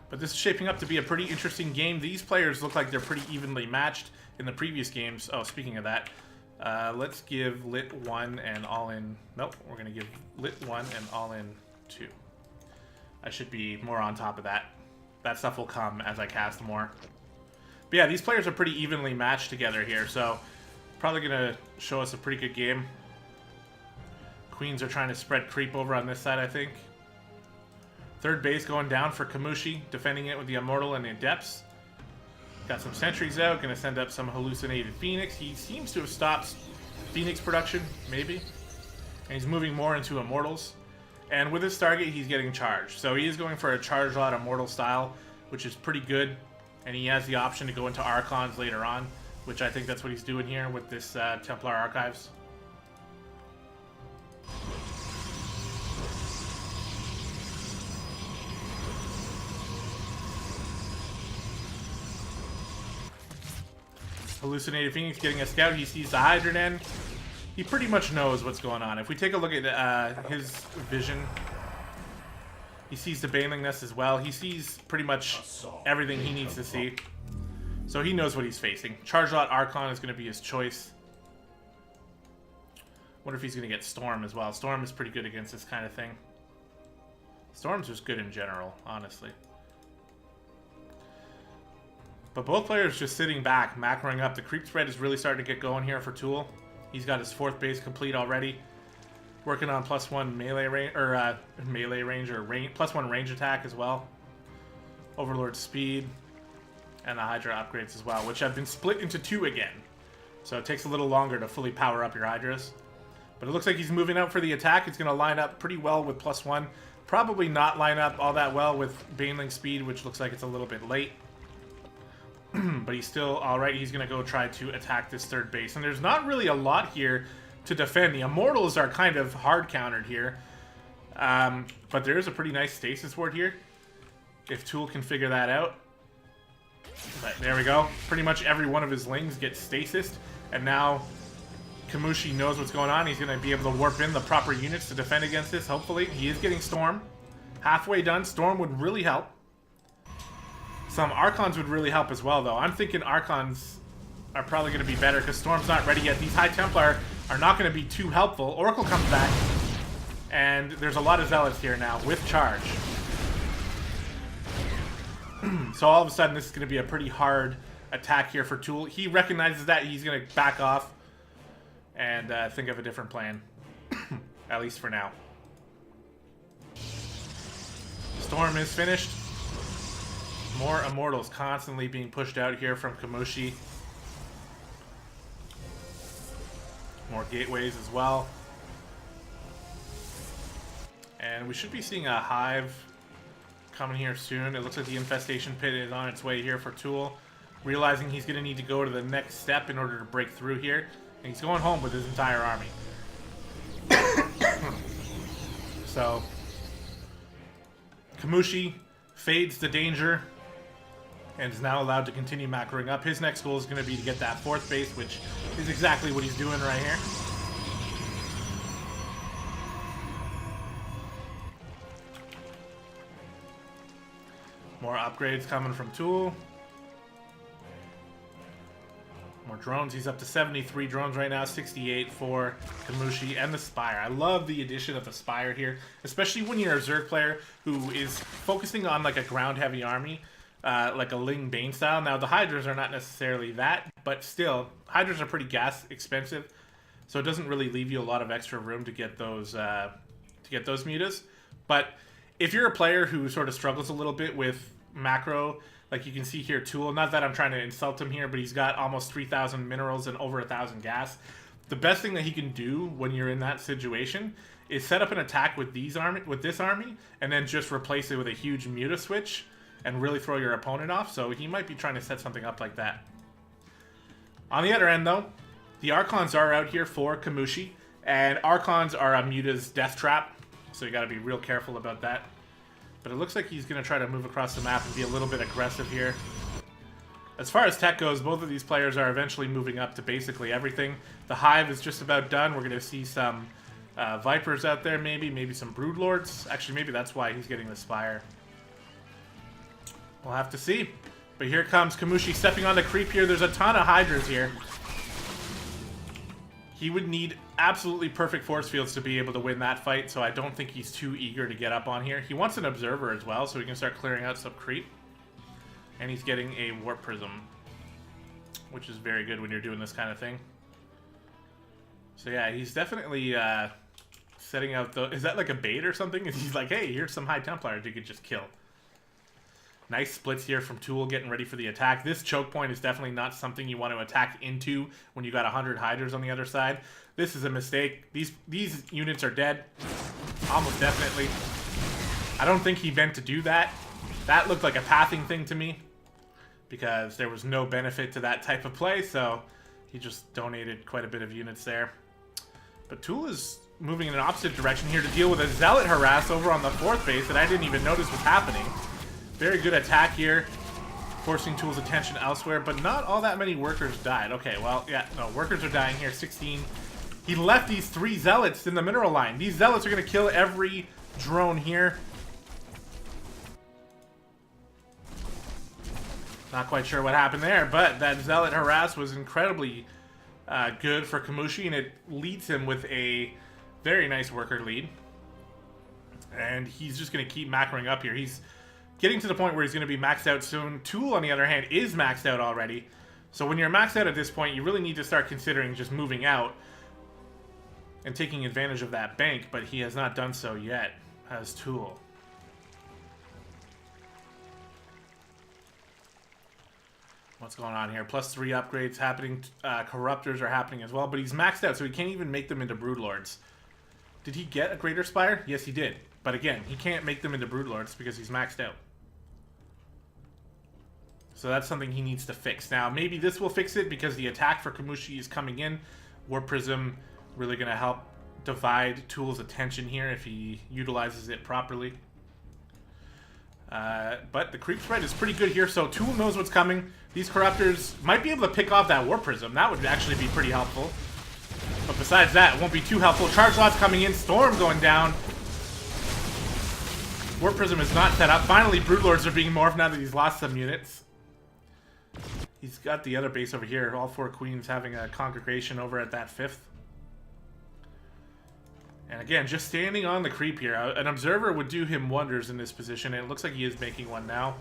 But this is shaping up to be a pretty interesting game. These players look like they're pretty evenly matched in the previous games. Oh, speaking of that, let's give LiT 1 and Allin... Nope, we're going to give LiT 1 and Allin 2. I should be more on top of that. That stuff will come as I cast more. But yeah, these players are pretty evenly matched together here, so probably going to show us a pretty good game. Queens are trying to spread creep over on this side, I think. 3rd base going down for Kamushi, defending it with the Immortal and the Adepts. Got some sentries out, going to send up some hallucinated Phoenix. He seems to have stopped Phoenix production, maybe. And he's moving more into Immortals. And with his Stargate, he's getting charged. So he is going for a charge lot Immortal style, which is pretty good. And he has the option to go into Archons later on, which I think that's what he's doing here with this Templar Archives. Hallucinated Phoenix getting a scout. He sees the Hydra Den. He pretty much knows what's going on. If we take a look at his vision, he sees the Baneling Nest as well. He sees pretty much everything he needs to see. So he knows what he's facing. Charge Lot Archon is going to be his choice. Wonder if he's going to get Storm as well. Storm is pretty good against this kind of thing. Storm's just good in general, honestly. But both players just sitting back, macroing up. The creep spread is really starting to get going here for Tool. He's got his 4th base complete already. Working on +1 melee range, or melee range, or +1 range attack as well. Overlord speed, and the Hydra upgrades as well, which have been split into 2 again. So it takes a little longer to fully power up your Hydras. But it looks like he's moving out for the attack. It's going to line up pretty well with +1. Probably not line up all that well with Baneling speed, which looks like it's a little bit late. But he's still alright. He's going to go try to attack this 3rd base. And there's not really a lot here to defend. The Immortals are kind of hard countered here. But there is a pretty nice stasis ward here, if Tool can figure that out. But there we go. Pretty much every one of his Lings gets stasised. And now Kamushi knows what's going on. He's going to be able to warp in the proper units to defend against this, hopefully. He is getting Storm. Halfway done. Storm would really help. Some Archons would really help as well, though. I'm thinking Archons are probably going to be better because Storm's not ready yet. These High Templar are not going to be too helpful. Oracle comes back, and there's a lot of Zealots here now with charge. So all of a sudden, this is going to be a pretty hard attack here for Tool. He recognizes that. He's going to back off and think of a different plan, at least for now. Storm is finished. More Immortals constantly being pushed out here from Kamushi. More gateways as well. And we should be seeing a Hive coming here soon. It looks like the Infestation Pit is on its way here for Tool. Realizing he's going to need to go to the next step in order to break through here. And he's going home with his entire army. So, Kamushi fades the danger and is now allowed to continue macroing up. His next goal is going to be to get that 4th base, which is exactly what he's doing right here. More upgrades coming from Tool. More drones. He's up to 73 drones right now, 68 for Kamushi and the Spire. I love the addition of the Spire here, especially when you're a Zerg player who is focusing on like a ground-heavy army, like a Ling Bane style. Now, the Hydras are not necessarily that, but still, Hydras are pretty gas expensive, so it doesn't really leave you a lot of extra room to get those mutas. But if you're a player who sort of struggles a little bit with macro. Like you can see here, Tool, not that I'm trying to insult him here, but he's got almost 3,000 minerals and over 1,000 gas. The best thing that he can do when you're in that situation is set up an attack with this army, and then just replace it with a huge muta switch and really throw your opponent off. So he might be trying to set something up like that. On the other end, though, the Archons are out here for Kamushi, and Archons are a muta's death trap, so you got to be real careful about that. But it looks like he's going to try to move across the map and be a little bit aggressive here. As far as tech goes, both of these players are eventually moving up to basically everything. The Hive is just about done. We're going to see some Vipers out there, maybe some Broodlords. Actually, maybe that's why he's getting the Spire. We'll have to see. But here comes Kamushi stepping on the creep here. There's a ton of Hydras here. He would need absolutely perfect force fields to be able to win that fight, so I don't think he's too eager to get up on here. He wants an Observer as well, so he can start clearing out some creep. And he's getting a Warp Prism, which is very good when you're doing this kind of thing. So yeah, he's definitely setting out the... Is that like a bait or something? He's like, hey, here's some High Templars you could just kill. Nice splits here from Tool getting ready for the attack. This choke point is definitely not something you want to attack into when you got 100 Hydras on the other side. This is a mistake. These units are dead. Almost definitely. I don't think he meant to do that. That looked like a pathing thing to me, because there was no benefit to that type of play, so he just donated quite a bit of units there. But Tool is moving in an opposite direction here to deal with a Zealot harass over on the 4th base that I didn't even notice was happening. Very good attack here, forcing Tool's attention elsewhere, but not all that many workers died. Okay, well, yeah, no, workers are dying here, 16. He left these 3 Zealots in the mineral line. These Zealots are going to kill every drone here. Not quite sure what happened there, but that Zealot harass was incredibly good for Kamushi, and it leads him with a very nice worker lead. And he's just going to keep macroing up here. He's getting to the point where he's going to be maxed out soon. Tool, on the other hand, is maxed out already. So when you're maxed out at this point, you really need to start considering just moving out and taking advantage of that bank, but he has not done so yet, has Tool. What's going on here? +3 upgrades happening. Corruptors are happening as well, but he's maxed out, so he can't even make them into Broodlords. Did he get a Greater Spire? Yes, he did. But again, he can't make them into Broodlords because he's maxed out. So that's something he needs to fix. Now, maybe this will fix it because the attack for Kamushi is coming in. Warp Prism really going to help divide Tool's attention here if he utilizes it properly. But the creep spread is pretty good here, so Tool knows what's coming. These Corruptors might be able to pick off that Warp Prism. That would actually be pretty helpful. But besides that, it won't be too helpful. Charge Lots coming in, Storm going down. Warp Prism is not set up. Finally, Broodlords are being morphed now that he's lost some units. He's got the other base over here. All 4 Queens having a congregation over at that 5th. And again, just standing on the creep here. An Observer would do him wonders in this position, and it looks like he is making one now.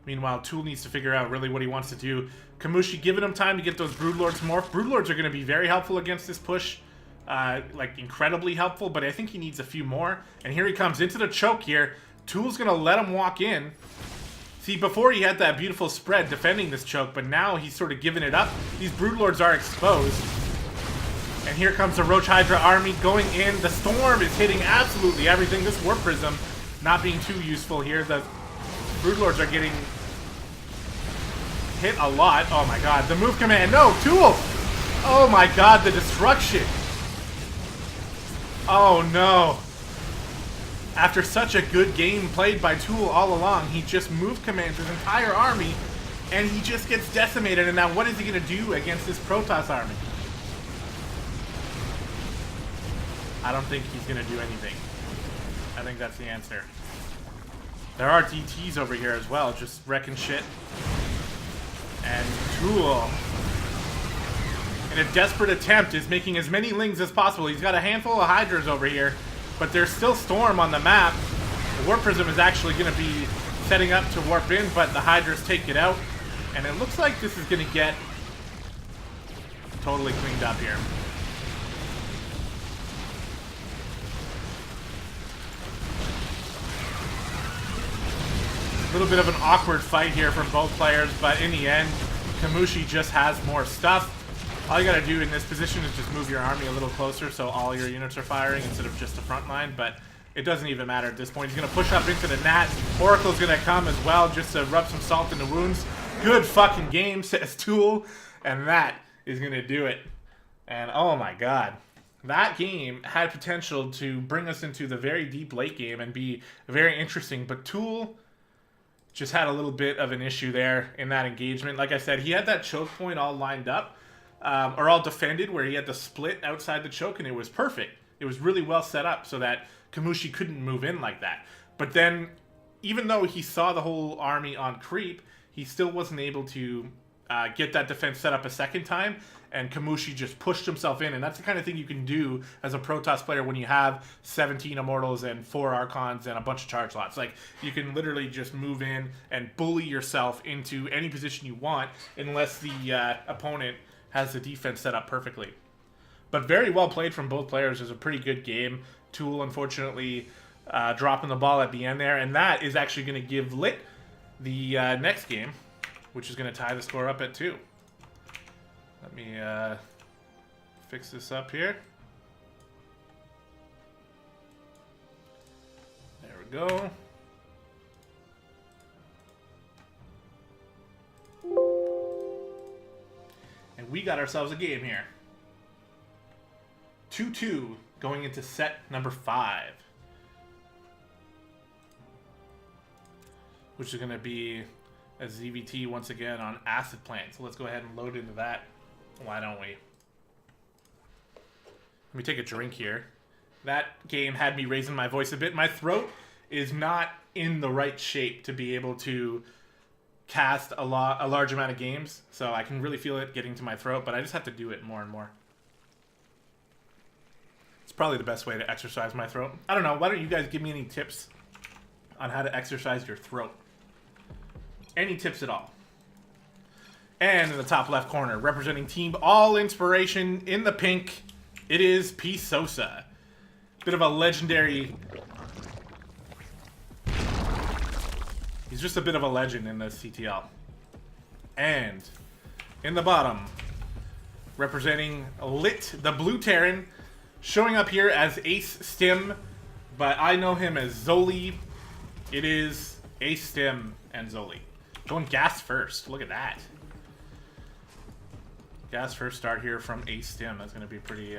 Meanwhile, Tool needs to figure out really what he wants to do. Kamushi giving him time to get those Broodlords morphed. Broodlords are going to be very helpful against this push. Like, incredibly helpful, but I think he needs a few more. And here he comes into the choke here. Tool's going to let him walk in. See, before he had that beautiful spread defending this choke, but now he's sort of giving it up. These Broodlords are exposed. And here comes the Roach Hydra army going in. The Storm is hitting absolutely everything. This Warp Prism not being too useful here. The Broodlords are getting hit a lot. Oh my god. The move command. No, Tool! Oh my god, the destruction. Oh no. After such a good game played by Tool all along, he just move commands his entire army, and he just gets decimated. And now what is he going to do against this Protoss army? I don't think he's going to do anything. I think that's the answer. There are DTs over here as well, just wrecking shit. And Tool, in a desperate attempt, is making as many Lings as possible. He's got a handful of Hydras over here, but there's still Storm on the map. The Warp Prism is actually going to be setting up to warp in, but the Hydras take it out. And it looks like this is going to get totally cleaned up here. little bit of an awkward fight here from both players, but in the end, Kamushi just has more stuff. All you gotta do in this position is just move your army a little closer so all your units are firing instead of just the front line, but it doesn't even matter at this point. He's gonna push up into the Nat. Oracle's gonna come as well just to rub some salt in the wounds. Good fucking game, says Tool, and that is gonna do it. And oh my god. That game had potential to bring us into the very deep late game and be very interesting, but Tool just had a little bit of an issue there in that engagement. Like I said, he had that choke point all lined up, or all defended, where he had the split outside the choke, and it was perfect. It was really well set up so that Kamushi couldn't move in like that. But then, even though he saw the whole army on creep, he still wasn't able to get that defense set up a second time, and Kamushi just pushed himself in, and that's the kind of thing you can do as a Protoss player when you have 17 Immortals and 4 Archons and a bunch of charge lots. Like, you can literally just move in and bully yourself into any position you want, unless the opponent has the defense set up perfectly. But very well played from both players. It was a pretty good game. Tool, unfortunately, dropping the ball at the end there, and that is actually going to give LiT the next game, which is going to tie the score up at 2. Let me fix this up here. There we go. And we got ourselves a game here. 2-2 going into set number 5. Which is going to be a ZVT once again on Acid Plant. So let's go ahead and load into that. Why don't we? Let me take a drink here. That game had me raising my voice a bit. My throat is not in the right shape to be able to cast a large amount of games. So I can really feel it getting to my throat, but I just have to do it more and more. It's probably the best way to exercise my throat. I don't know. Why don't you guys give me any tips on how to exercise your throat? Any tips at all? And in the top left corner, representing Team All Inspiration in the pink, it is P. Sosa. Bit of a legendary... He's just a bit of a legend in the CTL. And in the bottom, representing LiT, the Blue Terran, showing up here as Ace Stim, but I know him as Zoli. It is Ace Stim and Zoli. Going gas first. Look at that. Gas first start here from Ace Stim. That's going to be pretty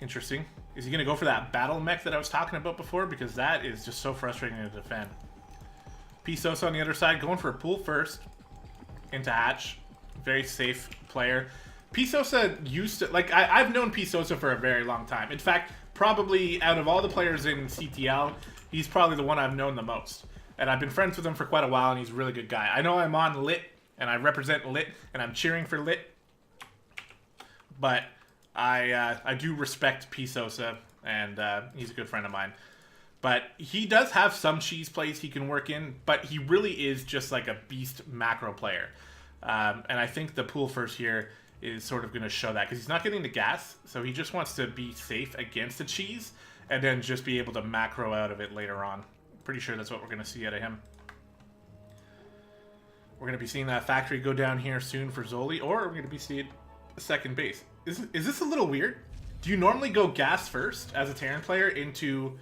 interesting. Is he going to go for that battle mech that I was talking about before? Because that is just so frustrating to defend. P. Sosa on the other side, going for a pull first into Hatch. Very safe player. P. Sosa used to... Like, I've known P. Sosa for a very long time. In fact, probably out of all the players in CTL, he's probably the one I've known the most. And I've been friends with him for quite a while, and he's a really good guy. I know I'm on LiT, and I represent LiT, and I'm cheering for LiT. But I do respect P. Sosa, and he's a good friend of mine. But he does have some cheese plays he can work in, but he really is just like a beast macro player. And I think the pool first here is sort of going to show that, because he's not getting the gas, so he just wants to be safe against the cheese, and then just be able to macro out of it later on. Pretty sure that's what we're going to see out of him. We're going to be seeing that factory go down here soon for Zoli, or we're going to be seeing a second base. Is this a little weird? Do you normally go gas first as a Terran player into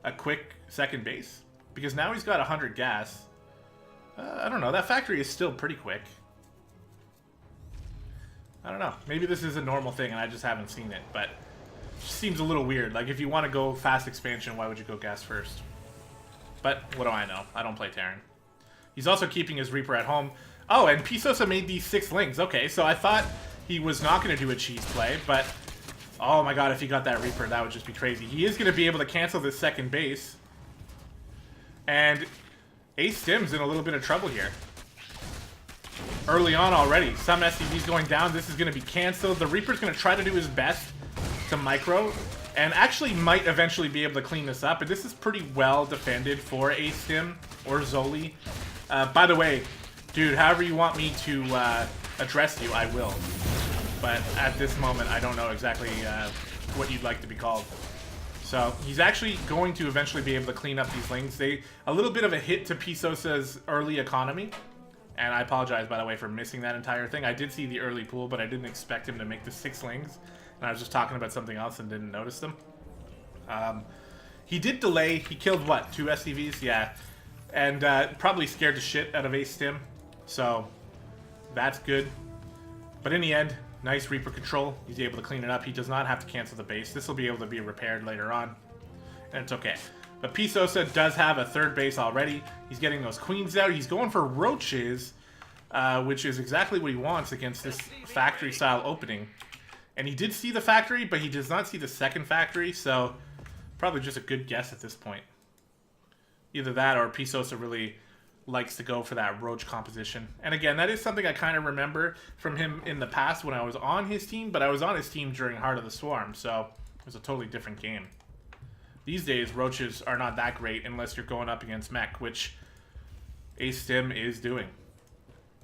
a quick second base? Because now he's got 100 gas. I don't know. That factory is still pretty quick. I don't know. Maybe this is a normal thing and I just haven't seen it, but it just seems a little weird. Like, if you want to go fast expansion, why would you go gas first? But what do I know? I don't play Terran. He's also keeping his Reaper at home. Oh, and P. Sosa made these 6 links. Okay, so I thought he was not going to do a cheese play, but oh my god, if he got that Reaper, that would just be crazy. He is going to be able to cancel this second base. And Ace Stim's in a little bit of trouble here. Early on already. Some SCVs going down. This is going to be canceled. The Reaper's going to try to do his best to micro, and actually might eventually be able to clean this up. And this is pretty well defended for Ace Stim or Zoli. By the way, dude, however you want me to address you, I will. But at this moment, I don't know exactly what you'd like to be called. So he's actually going to eventually be able to clean up these lings. A little bit of a hit to Pisosa's early economy. And I apologize, by the way, for missing that entire thing. I did see the early pool, but I didn't expect him to make the 6 lings. And I was just talking about something else and didn't notice them. He did delay. He killed, what, 2 SCVs? Yeah. And probably scared the shit out of Ace Stim. So that's good. But in the end, nice Reaper control. He's able to clean it up. He does not have to cancel the base. This will be able to be repaired later on. And it's okay. But Pisosa does have a 3rd base already. He's getting those queens out. He's going for roaches, which is exactly what he wants against this factory-style opening. And he did see the factory, but he does not see the 2nd factory, so probably just a good guess at this point. Either that or Pisosa really likes to go for that roach composition. And again, that is something I kind of remember from him in the past when I was on his team, but I was on his team during Heart of the Swarm, so it was a totally different game. These days, roaches are not that great unless you're going up against mech, which Ace Stim is doing.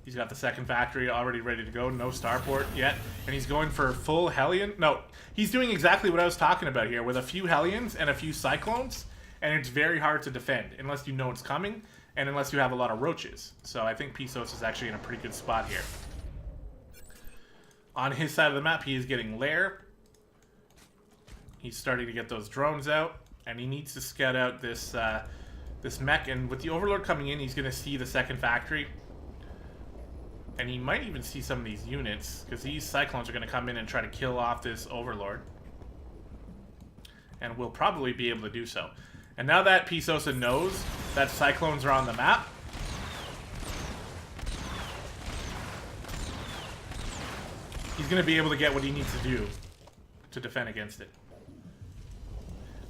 He's got the 2nd factory already ready to go, no starport yet, and he's going for full Hellion. No, he's doing exactly what I was talking about here, with a few Hellions and a few Cyclones, and it's very hard to defend unless you know it's coming, and unless you have a lot of roaches. So I think Pisos is actually in a pretty good spot here. On his side of the map, he is getting Lair. He's starting to get those drones out. And he needs to scout out this this mech. And with the Overlord coming in, he's going to see the 2nd factory. And he might even see some of these units, because these Cyclones are going to come in and try to kill off this Overlord. And will probably be able to do so. And now that Pisosa knows that Cyclones are on the map, he's going to be able to get what he needs to do to defend against it.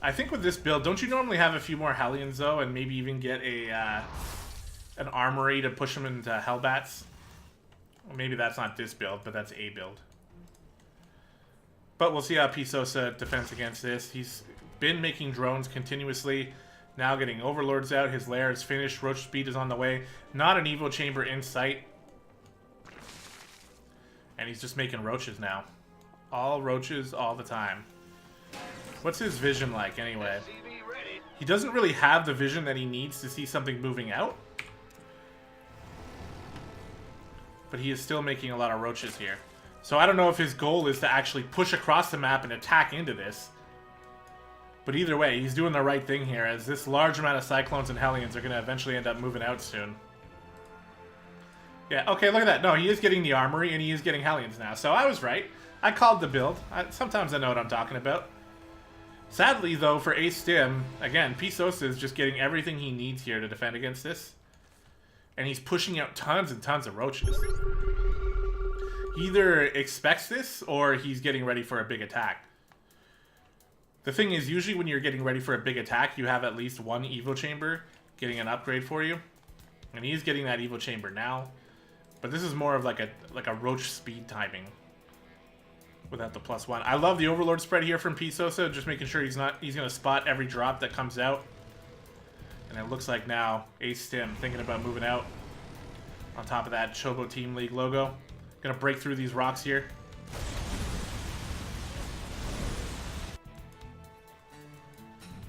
I think with this build, don't you normally have a few more Hellions, though, and maybe even get an Armory to push them into Hellbats? Well, maybe that's not this build, but that's a build. But we'll see how Pisosa defends against this. He's been making drones continuously, now getting Overlords out. His lair is finished. Roach speed is on the way. Not an Evo Chamber in sight. And he's just making roaches now. All roaches all the time. What's his vision like, anyway? He doesn't really have the vision that he needs to see something moving out. But he is still making a lot of roaches here. So I don't know if his goal is to actually push across the map and attack into this. But either way, he's doing the right thing here, as this large amount of Cyclones and Hellions are going to eventually end up moving out soon. Yeah, okay, look at that. No, he is getting the Armory, and he is getting Hellions now. So I was right. I called the build. Sometimes I know what I'm talking about. Sadly, though, for Ace Stim, again, Pisosa is just getting everything he needs here to defend against this. And he's pushing out tons and tons of roaches. He either expects this, or he's getting ready for a big attack. The thing is, usually when you're getting ready for a big attack, you have at least one Evo Chamber getting an upgrade for you. And he's getting that Evo Chamber now. But this is more of like a roach speed timing. Without the +1. I love the Overlord spread here from Pisosa, just making sure he's going to spot every drop that comes out. And it looks like now Ace Stim thinking about moving out. On top of that Chobo Team League logo. Gonna break through these rocks here.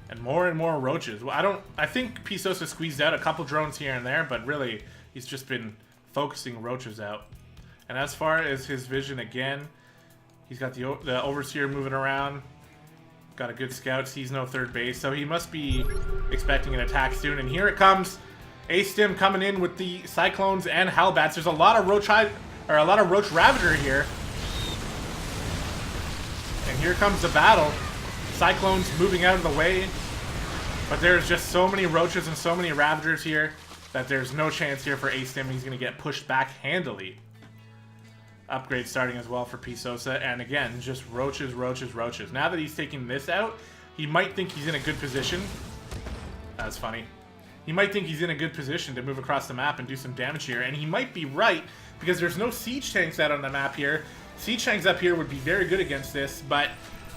And more roaches. Well, I think Pisosa squeezed out a couple drones here and there, but really he's just been focusing roaches out. And as far as his vision, again, he's got the Overseer moving around. Got a good scout, sees no 3rd base, so he must be expecting an attack soon. And here it comes. Ace Stim coming in with the Cyclones and Hellbats. There's a lot of Roach Ravager here. And here comes the battle. Cyclones moving out of the way. But there's just so many Roaches and so many Ravagers here that there's no chance here for Ace Stim. He's going to get pushed back handily. Upgrade starting as well for Pisosa, and again, just roaches, roaches, roaches. Now that he's taking this out, he might think he's in a good position. That's funny. He might think he's in a good position to move across the map and do some damage here, and he might be right, because there's no siege tanks out on the map here. Siege tanks up here would be very good against this, but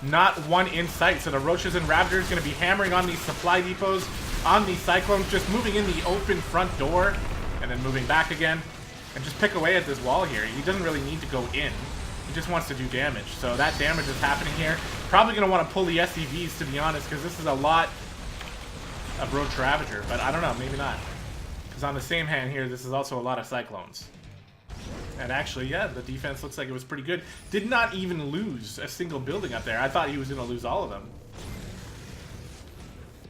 not one in sight. So the roaches and Ravagers going to be hammering on these supply depots, on these Cyclones, just moving in the open front door, and then moving back again. And just pick away at this wall here. He doesn't really need to go in. He just wants to do damage. So that damage is happening here. Probably going to want to pull the SCVs, to be honest, because this is a lot of Roach Ravager. But I don't know, maybe not. Because on the same hand here, this is also a lot of Cyclones. And actually, yeah, the defense looks like it was pretty good. Did not even lose a single building up there. I thought he was going to lose all of them.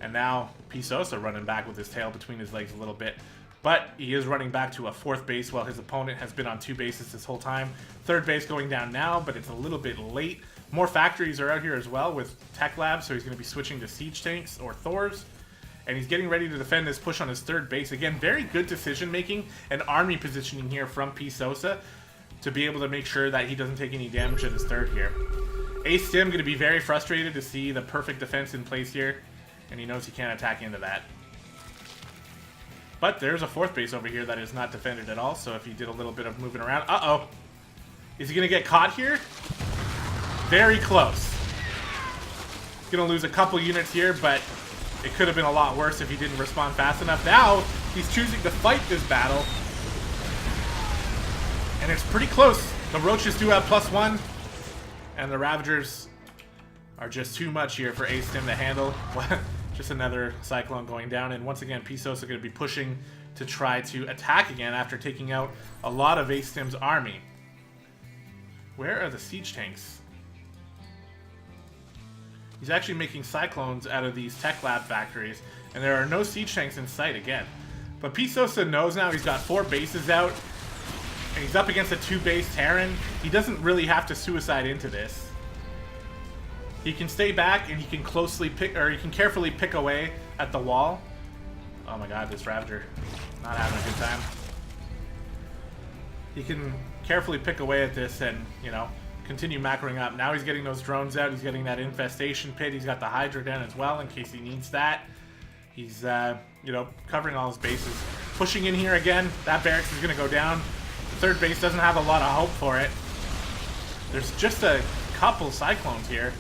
And now Pisosa running back with his tail between his legs a little bit. But he is running back to a 4th base while his opponent has been on 2 bases this whole time. 3rd base going down now, but it's a little bit late. More factories are out here as well with Tech Labs, so he's going to be switching to Siege Tanks or Thors. And he's getting ready to defend this push on his 3rd base. Again, very good decision-making and army positioning here from Pisosa to be able to make sure that he doesn't take any damage at his 3rd here. Ace Sim going to be very frustrated to see the perfect defense in place here, and he knows he can't attack into that. But there's a 4th base over here that is not defended at all, so if he did a little bit of moving around... Uh-oh! Is he going to get caught here? Very close. He's going to lose a couple units here, but it could have been a lot worse if he didn't respond fast enough. Now, he's choosing to fight this battle. And it's pretty close. The Roaches do have +1, and the Ravagers are just too much here for Ace Sim to handle. Just another Cyclone going down, and once again, Pisosa going to be pushing to try to attack again after taking out a lot of Ace Sim's army. Where are the Siege Tanks? He's actually making Cyclones out of these Tech Lab factories, and there are no Siege Tanks in sight again. But Pisosa knows now he's got 4 bases out, and he's up against a 2-base Terran. He doesn't really have to suicide into this. He can stay back and he can he can carefully pick away at the wall. Oh my god, this Ravager not having a good time. He can carefully pick away at this and, you know, continue macroing up. Now he's getting those drones out. He's getting that infestation pit. He's got the Hydra down as well in case he needs that. He's, you know, covering all his bases. Pushing in here again. That barracks is going to go down. The 3rd base doesn't have a lot of hope for it. There's just a couple Cyclones here.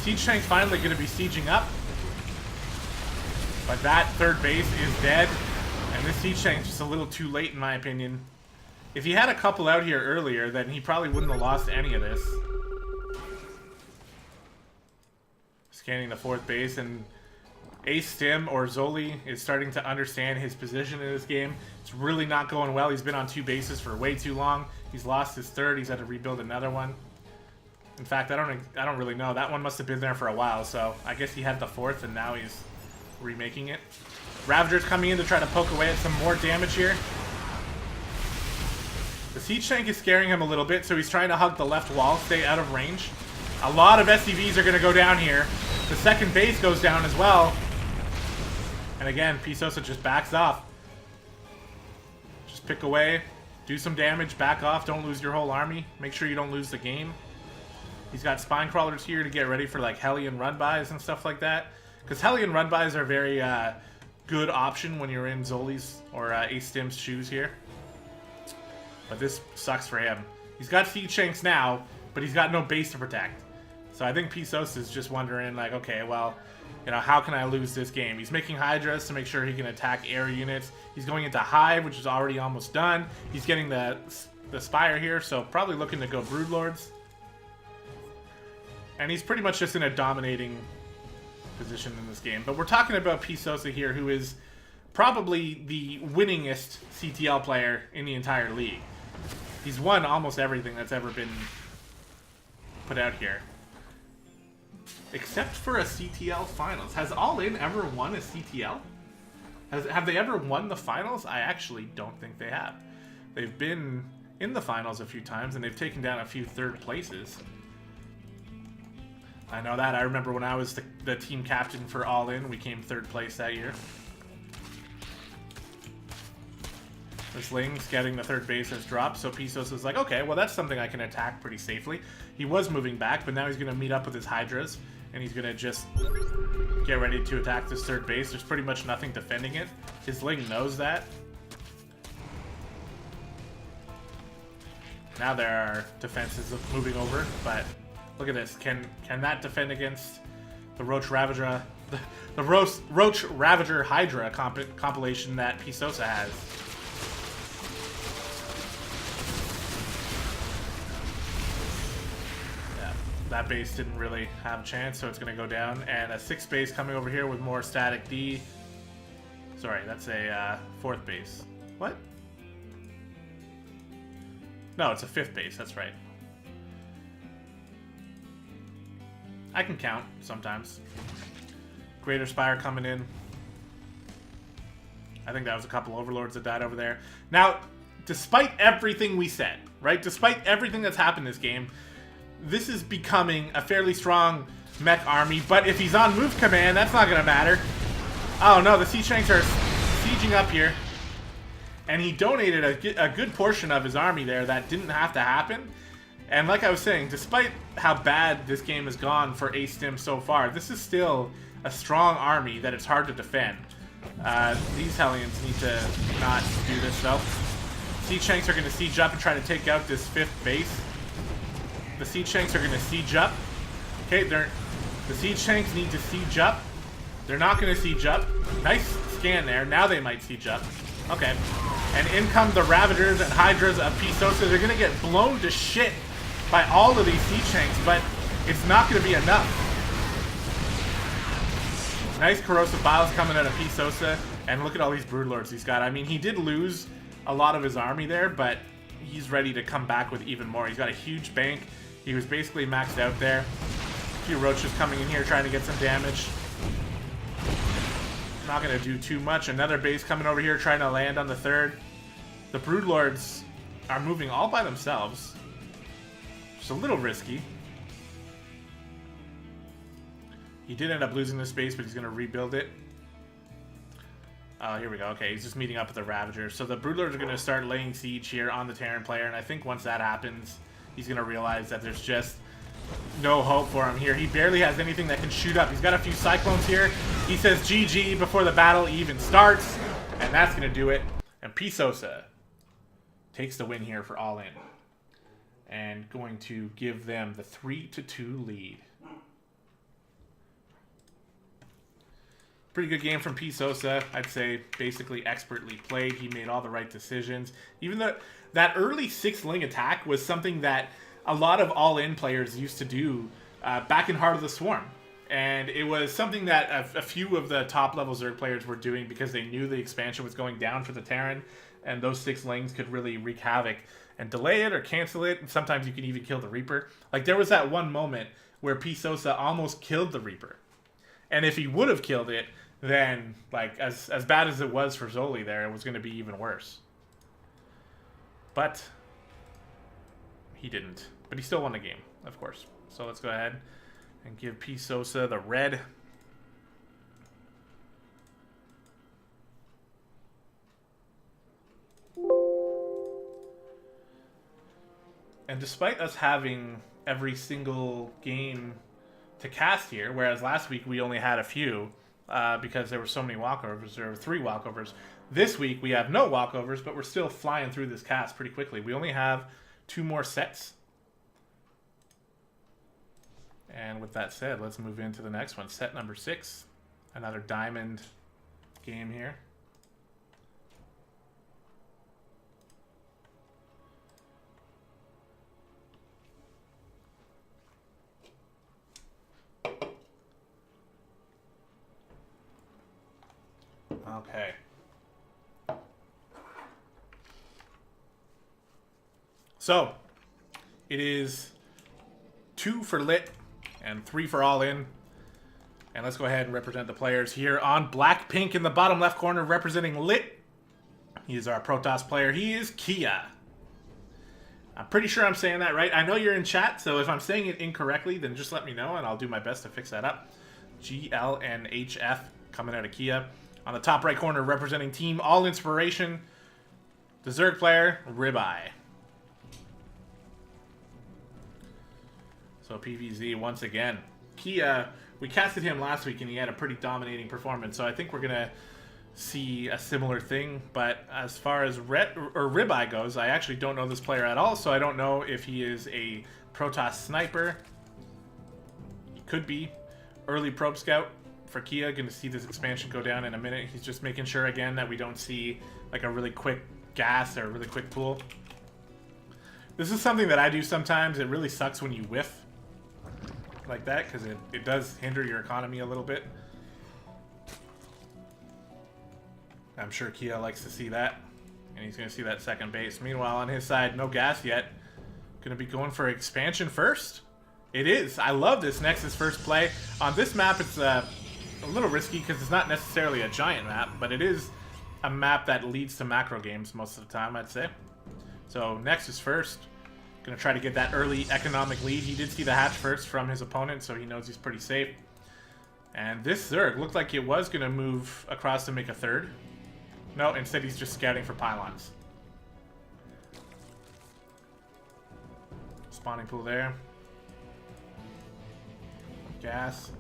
Siege Tank's finally going to be sieging up. But that 3rd base is dead. And this Siege Tank's just a little too late in my opinion. If he had a couple out here earlier, then he probably wouldn't have lost any of this. Scanning the 4th base, and Ace Sim or Zoli is starting to understand his position in this game. It's really not going well. He's been on 2 bases for way too long. He's lost his 3rd. He's had to rebuild another one. In fact, I don't really know. That one must have been there for a while, so I guess he had the 4th, and now he's remaking it. Ravager's coming in to try to poke away at some more damage here. The Siege Tank is scaring him a little bit, so he's trying to hug the left wall, stay out of range. A lot of SCVs are going to go down here. The 2nd base goes down as well. And again, Pisosa just backs off. Just pick away, do some damage, back off, don't lose your whole army. Make sure you don't lose the game. He's got Spine Crawlers here to get ready for like Hellion run-bys and stuff like that. Because Hellion run-bys are a very good option when you're in Zoli's or Ace Sim's shoes here. But this sucks for him. He's got Siege Tanks now, but he's got no base to protect. So I think Pisosa is just wondering, like, okay, well, you know, how can I lose this game? He's making Hydras to make sure he can attack air units. He's going into Hive, which is already almost done. He's getting the Spire here, so probably looking to go Broodlords. And he's pretty much just in a dominating position in this game. But we're talking about Pisosa here, who is probably the winningest CTL player in the entire league. He's won almost everything that's ever been put out here. Except for a CTL Finals. Has Allin ever won a CTL? Have they ever won the Finals? I actually don't think they have. They've been in the Finals a few times, and they've taken down a few 3rd places. I know that. I remember when I was the team captain for Allin, we came 3rd place that year. This Ling's getting the 3rd base has dropped, so Pisosa is like, okay, well that's something I can attack pretty safely. He was moving back, but now he's going to meet up with his Hydras, and he's going to just get ready to attack this 3rd base. There's pretty much nothing defending it. His Ling knows that. Now there are defenses moving over, but look at this. Can that defend against the Roach Ravager, the Roach Ravager Hydra compilation that Pisosa has? that base didn't really have a chance, so it's going to go down. And a 6th base coming over here with more static D. Sorry, that's a 4th base. What? No, it's a 5th base, that's right. I can count sometimes. Greater Spire coming in. I think that was a couple Overlords that died over there. Now, despite everything we said, right? Despite everything that's happened this game, this is becoming a fairly strong mech army. But if he's on move command, that's not going to matter. Oh no, the Siege Tanks are sieging up here. And he donated a good portion of his army there. That didn't have to happen. And like I was saying, despite how bad this game has gone for A-Stim so far, this is still a strong army that it's hard to defend. These Hellions need to not do this though. Siege Tanks are going to siege up and try to take out this 5th base. The Siege Tanks are going to siege up. Okay, the Siege Tanks need to siege up. They're not going to siege up. Nice scan there. Now they might siege up. Okay. And in come the Ravagers and Hydras of Pisosa. They're going to get blown to shit by all of these Siege Tanks, but it's not going to be enough. Nice Corrosive Biles coming out of Pisosa. And look at all these Broodlords he's got. I mean, he did lose a lot of his army there, but he's ready to come back with even more. He's got a huge bank. He was basically maxed out there. A few Roaches coming in here trying to get some damage. Not going to do too much. Another base coming over here trying to land on the 3rd. The Broodlords are moving all by themselves. Just a little risky. He did end up losing this base, but he's going to rebuild it. Oh, here we go. Okay, he's just meeting up with the Ravagers. So the Broodlords are going to start laying siege here on the Terran player, and I think once that happens, he's going to realize that there's just no hope for him here. He barely has anything that can shoot up. He's got a few Cyclones here. He says GG before the battle even starts, and that's going to do it. And Pisosa takes the win here for Allin, and going to give them the 3-2 lead. Pretty good game from Pisosa. I'd say basically expertly played. He made all the right decisions. Even though that early 6-ling attack was something that a lot of Allin players used to do back in Heart of the Swarm. And it was something that a few of the top-level Zerg players were doing because they knew the expansion was going down for the Terran, and those 6-lings could really wreak havoc and delay it or cancel it, and sometimes you can even kill the Reaper. Like, there was that one moment where Pisosa almost killed the Reaper. And if he would have killed it, then, like, as bad as it was for Zoli there, it was going to be even worse. But he didn't. But he still won the game, of course. So let's go ahead and give Pisosa the red. And despite us having every single game to cast here, whereas last week we only had a few, because there were so many walkovers. There were 3 walkovers. This week we have no walkovers, but we're still flying through this cast pretty quickly. We only have 2 more sets. And with that said, let's move into the next one. Set number 6. Another diamond game here. Okay. So, it is 2 for LiT and 3 for Allin. And let's go ahead and represent the players here on Black-Pink in the bottom left corner representing LiT. He is our Protoss player. He is Kia. I'm pretty sure I'm saying that right. I know you're in chat, so if I'm saying it incorrectly, then just let me know and I'll do my best to fix that up. GLNHF coming out of Kia. On the top right corner, representing Team All Inspiration, the Zerg player, Ribeye. So PVZ once again. Kia, we casted him last week and he had a pretty dominating performance, so I think we're going to see a similar thing. But as far as Ribeye goes, I actually don't know this player at all, so I don't know if he is a Protoss sniper. He could be. Early probe scout for Kia. Going to see this expansion go down in a minute. He's just making sure again that we don't see like a really quick gas or a really quick pool. This is something that I do sometimes. It really sucks when you whiff. like that, because it does hinder your economy a little bit. I'm sure Kia likes to see that, and he's going to see that second base. Meanwhile, on his side, no gas yet. Going to be going for expansion first. It is. I love this Nexus first play. On this map, it's a little risky because it's not necessarily a giant map, but it is a map that leads to macro games most of the time, I'd say. So Nexus first. Going to try to get that early economic lead. He did see the hatch first from his opponent, so he knows he's pretty safe. And this Zerg looked like it was going to move across to make a third. No, instead he's just scouting for pylons. Spawning pool there. Gas.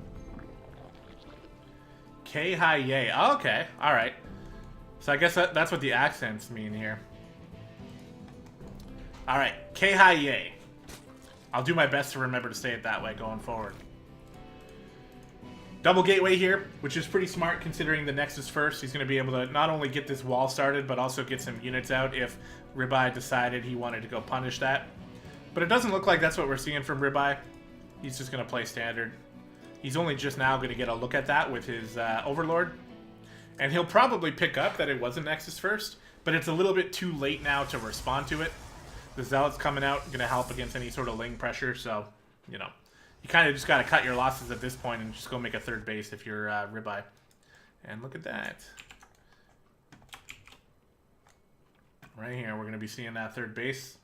K high yay. Oh, okay, alright. So I guess that's what the accents mean here. Alright, K high yay. I'll do my best to remember to say it that way going forward. Double gateway here, which is pretty smart considering the Nexus first. He's going to be able to not only get this wall started, but also get some units out if Ribeye decided he wanted to go punish that. But it doesn't look like that's what we're seeing from Ribeye. He's just going to play standard. He's only just now going to get a look at that with his Overlord. And he'll probably pick up that it was a Nexus first, but it's a little bit too late now to respond to it. The Zealot's coming out, going to help against any sort of Ling pressure, so, you know. You kind of just got to cut your losses at this point and just go make a third base if you're Ribeye. And look at that. Right here, we're going to be seeing that third base.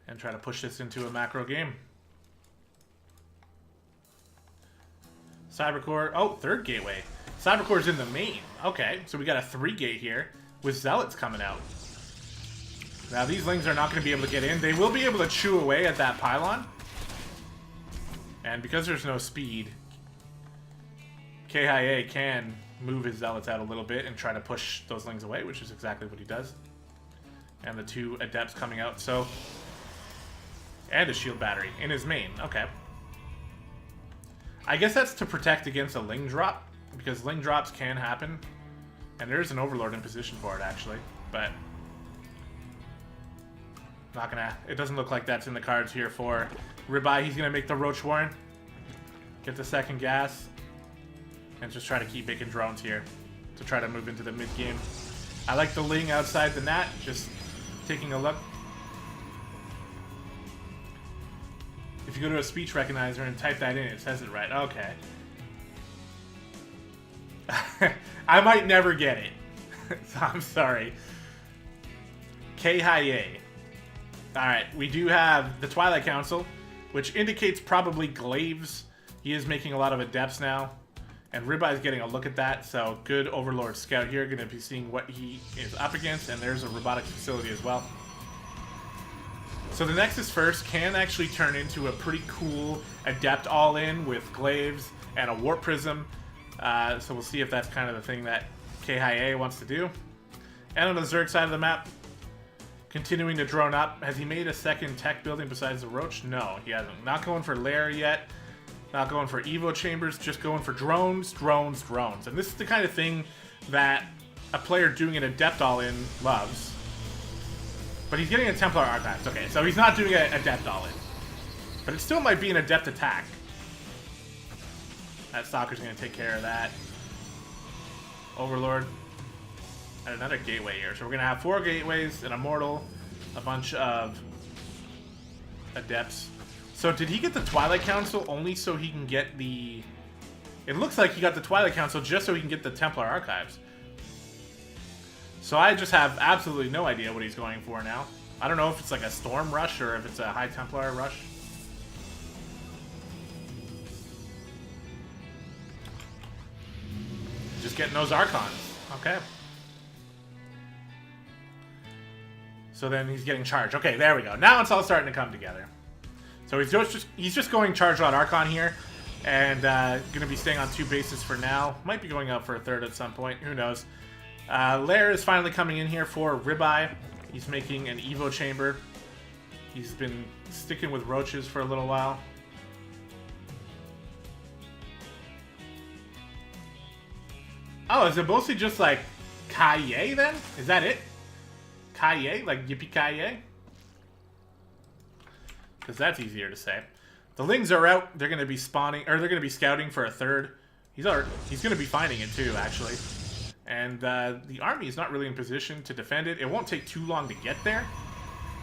And try to push this into a macro game. Cybercore. Oh, third gateway. Cybercore's in the main. Okay, so we got a 3-gate here with Zealots coming out. Now, these Lings are not going to be able to get in. They will be able to chew away at that pylon. And because there's no speed, KIA can move his Zealots out a little bit and try to push those Lings away, which is exactly what he does. And the 2 Adepts coming out, so... And a shield battery in his main. Okay. I guess that's to protect against a Ling drop, because Ling drops can happen. And there's an Overlord in position for it, actually. But... not gonna... It doesn't look like that's in the cards here for Ribeye. He's gonna make the Roach Warren. Get the second gas. And just try to keep making drones here. To try to move into the mid-game. I like the Ling outside the Nat. Just taking a look. If you go to a speech recognizer and type that in, it says it right. Okay. I might never get it. So I'm sorry. K-Hi-A. Alright, we do have the Twilight Council, which indicates probably Glaives. He is making a lot of Adepts now. And Ribeye's getting a look at that, so good Overlord Scout here. Going to be seeing what he is up against, and there's a robotics facility as well. So the Nexus first can actually turn into a pretty cool Adept all-in with Glaives and a Warp Prism. So we'll see if that's kind of the thing that KIA wants to do. And on the Zerg side of the map, continuing to drone up. Has he made a second tech building besides the Roach? No, he hasn't. Not going for Lair yet. Not going for Evo Chambers. Just going for drones, drones, drones. And this is the kind of thing that a player doing an Adept all-in loves. But he's getting a Templar Archives. Okay, so he's not doing an Adept all-in. But it still might be an Adept attack. That Stalker's going to take care of that. Overlord. And another gateway here. So we're going to have 4 gateways, an Immortal, a bunch of Adepts. So did he get the Twilight Council only so he can get the... It looks like he got the Twilight Council just so he can get the Templar Archives. So I just have absolutely no idea what he's going for now. I don't know if it's like a Storm Rush or if it's a High Templar Rush. Just getting those Archons. Okay. So then he's getting charged. Okay, there we go. Now it's all starting to come together. So he's just going Charge Rod Archon here. And going to be staying on 2 bases for now. Might be going up for a 3rd at some point. Who knows? Lair is finally coming in here for Ribeye. He's making an Evo Chamber. He's been sticking with Roaches for a little while. Oh, is it mostly just like Kaye then? Is that it? Kaye? Like Yippee Kaye? because that's easier to say. The Lings are out. They're going to be spawning, or they're going to be scouting for a third. He's going to be finding it too, actually. And the army is not really in position to defend it. It won't take too long to get there.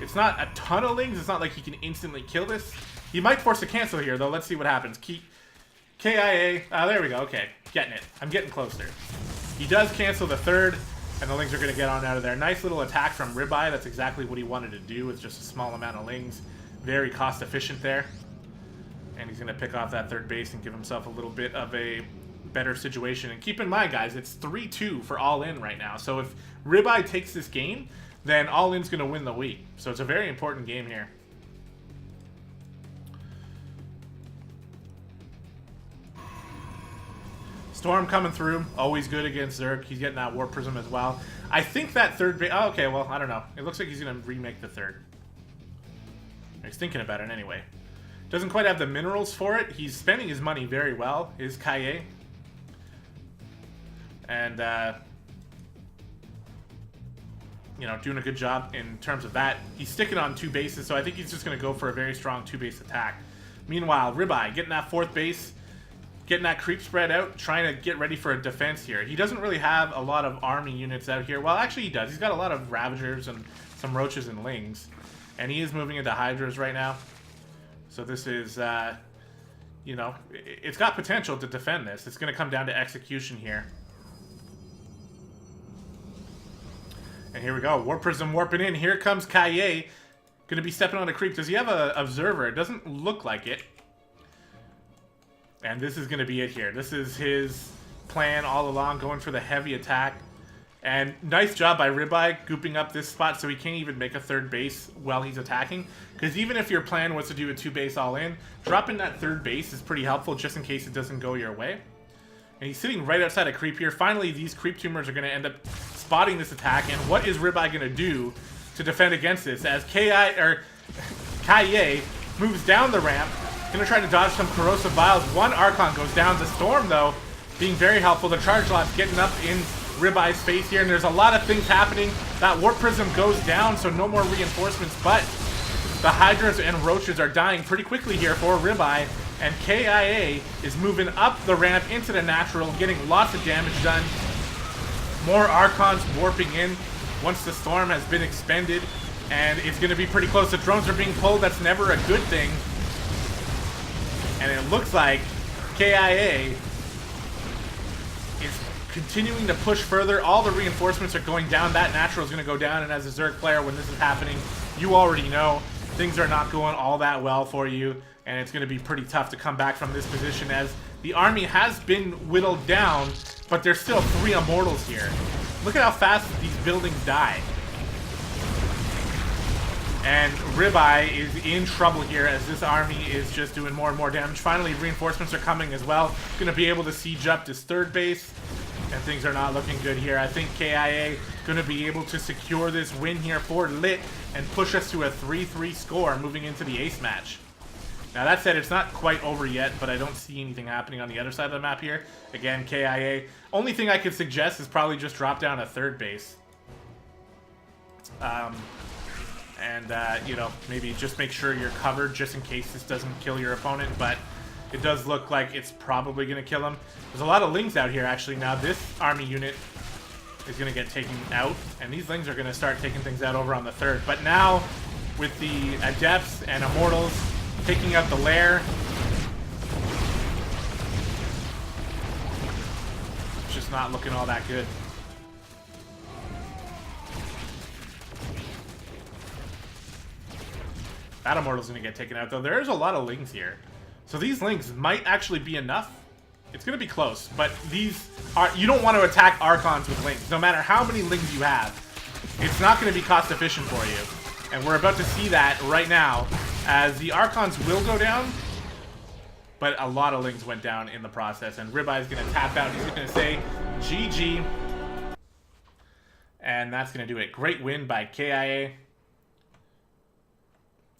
It's not a ton of Lings. It's not like he can instantly kill this. He might force a cancel here, though. Let's see what happens. KIA. There we go. Okay, getting it. I'm getting closer. He does cancel the third, and the Lings are going to get on out of there. Nice little attack from Ribeye. That's exactly what he wanted to do with just a small amount of Lings. Very cost efficient there. And he's going to pick off that third base and give himself a little bit of a better situation. And keep in mind, guys, it's 3-2 for Allin right now. So if Ribeye takes this game, then Allin's going to win the week. So it's a very important game here. Storm coming through. Always good against Zerg. He's getting that Warp Prism as well. I think that third base... Oh, okay, well, I don't know. It looks like he's going to remake the third. He's thinking about it anyway. Doesn't quite have the minerals for it. He's spending his money very well, is Kaye. And, you know, doing a good job in terms of that. He's sticking on 2 bases, so I think he's just going to go for a very strong 2-base attack. Meanwhile, Ribeye getting that 4th base, getting that creep spread out, trying to get ready for a defense here. He doesn't really have a lot of army units out here. Well, actually he does. He's got a lot of Ravagers and some Roaches and Lings. And he is moving into Hydras right now. So this is, you know, it's got potential to defend this. It's going to come down to execution here. And here we go. Warp Prism warping in. Here comes Kaye. Going to be stepping on a creep. Does he have an Observer? It doesn't look like it. And this is going to be it here. This is his plan all along, going for the heavy attack. And nice job by Ribeye gooping up this spot so he can't even make a third base while he's attacking. Because even if your plan was to do a 2-base all-in, dropping that third base is pretty helpful just in case it doesn't go your way. And he's sitting right outside a creep here. Finally, these creep tumors are going to end up spotting this attack. And what is Ribeye going to do to defend against this? As Kaye moves down the ramp, going to try to dodge some Corrosive Vials. One Archon goes down. The Storm, though, being very helpful. The Charge Lot's getting up in Ribeye's face here, and there's a lot of things happening. That Warp Prism goes down, so no more reinforcements, but the Hydras and Roaches are dying pretty quickly here for Ribeye, and KIA is moving up the ramp into the natural, getting lots of damage done. More Archons warping in once the Storm has been expended, and it's going to be pretty close. The drones are being pulled. That's never a good thing. And it looks like KIA is continuing to push further. All the reinforcements are going down. That natural is going to go down, and as a Zerg player, when this is happening, you already know things are not going all that well for you, and it's going to be pretty tough to come back from this position as the army has been whittled down, but there's still 3 Immortals here. Look at how fast these buildings die. And Ribeye is in trouble here as this army is just doing more and more damage. Finally, reinforcements are coming as well. Going to be able to siege up this third base. And things are not looking good here. I think KIA going to be able to secure this win here for LiT and push us to a 3-3 score moving into the ace match. Now that said, it's not quite over yet, but I don't see anything happening on the other side of the map here. Again, KIA. Only thing I could suggest is probably just drop down a third base. You know, maybe just make sure you're covered just in case this doesn't kill your opponent, but it does look like it's probably going to kill him. There's a lot of Lings out here, actually. Now, this army unit is going to get taken out, and these Lings are going to start taking things out over on the third. But now, with the Adepts and Immortals taking out the lair, it's just not looking all that good. That Immortal's going to get taken out, though. There's a lot of Lings here. So these Lings might actually be enough. It's going to be close, but these are... You don't want to attack Archons with Lings. No matter how many Lings you have, it's not going to be cost efficient for you. And we're about to see that right now, as the Archons will go down, but a lot of Lings went down in the process. And Ribeye is going to tap out. He's going to say, GG. And that's going to do it. Great win by KIA.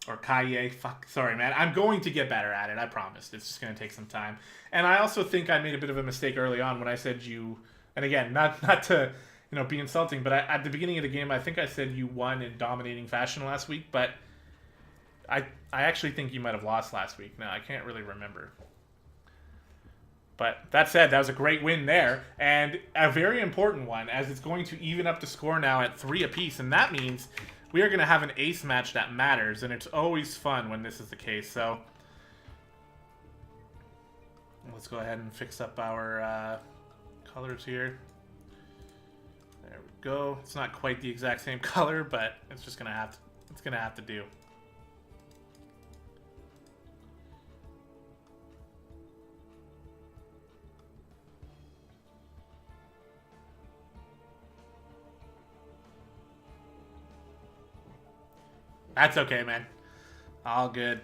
Or Kaye, fuck, sorry man. I'm going to get better at it, I promise. It's just going to take some time. And I also think I made a bit of a mistake early on when I said you, and again, not to, you know, be insulting, but at the beginning of the game, I think I said you won in dominating fashion last week, but I actually think you might have lost last week. No, I can't really remember. But that said, that was a great win there, and a very important one, as it's going to even up the score now at 3 apiece, and that means we are going to have an ace match that matters, and it's always fun when this is the case. So let's go ahead and fix up our colors here. There we go. It's not quite the exact same color, but it's just going to have to do. That's okay, man. All good.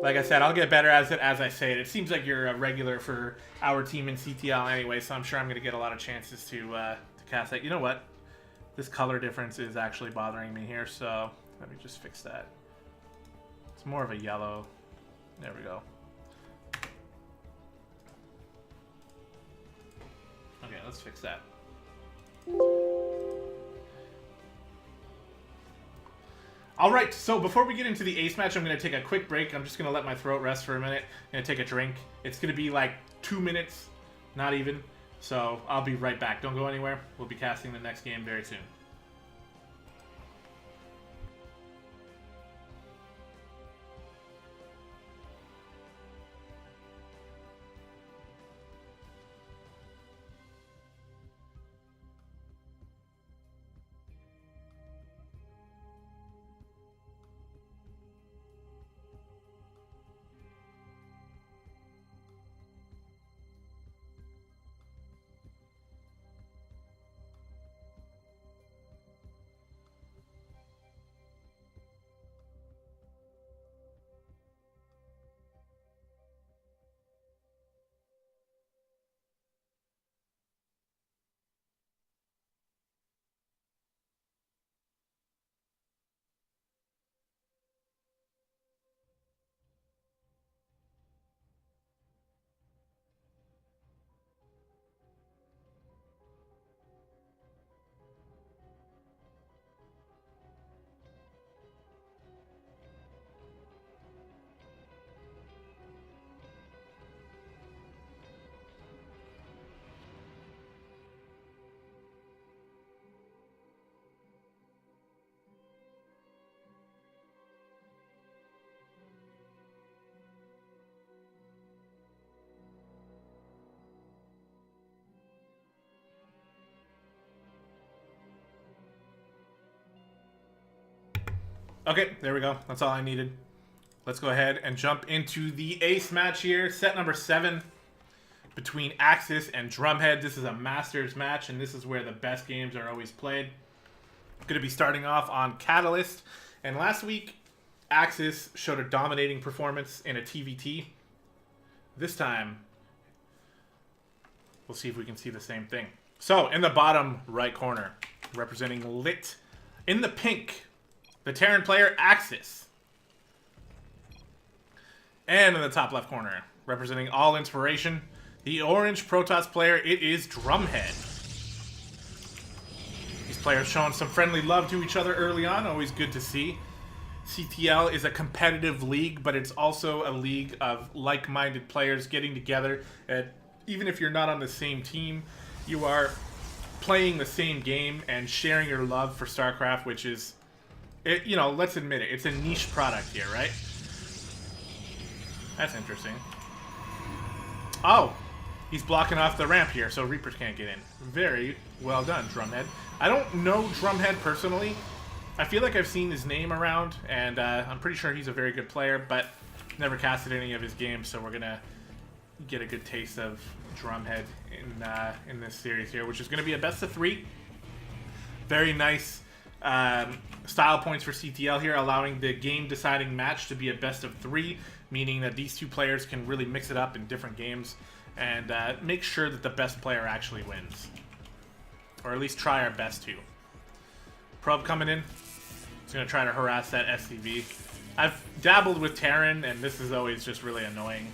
Like I said, I'll get better as I say it. It seems like you're a regular for our team in CTL anyway, so I'm sure I'm going to get a lot of chances to cast that. You know what? This color difference is actually bothering me here, so let me just fix that. It's more of a yellow. There we go. Okay, let's fix that. All right, so before we get into the ace match, I'm going to take a quick break. I'm just going to let my throat rest for a minute. I'm going to take a drink. It's going to be like 2 minutes, not even. So I'll be right back. Don't go anywhere. We'll be casting the next game very soon. Okay, there we go. That's all I needed. Let's go ahead and jump into the ace match here. Set number 7 between Axis and Drumhead. This is a Masters match, and this is where the best games are always played. Going to be starting off on Catalyst. And last week, Axis showed a dominating performance in a TVT. This time, we'll see if we can see the same thing. So, in the bottom right corner, representing LiT, in the pink, the Terran player, Axis. And in the top left corner, representing All Inspiration, the orange Protoss player, it is Drumhead. These players showing some friendly love to each other early on, always good to see. CTL is a competitive league, but it's also a league of like-minded players getting together. Even if you're not on the same team, you are playing the same game and sharing your love for StarCraft, which is... you know, let's admit it. It's a niche product here, right? That's interesting. Oh, he's blocking off the ramp here, so Reapers can't get in. Very well done, Drumhead. I don't know Drumhead personally. I feel like I've seen his name around, and I'm pretty sure he's a very good player, but never casted any of his games, so we're gonna get a good taste of Drumhead in this series here, which is gonna be a best of 3. Very nice. Style points for CTL here, allowing the game-deciding match to be a best of 3, meaning that these two players can really mix it up in different games and make sure that the best player actually wins. Or at least try our best to. Probe coming in. He's going to try to harass that SCV. I've dabbled with Terran, and this is always just really annoying.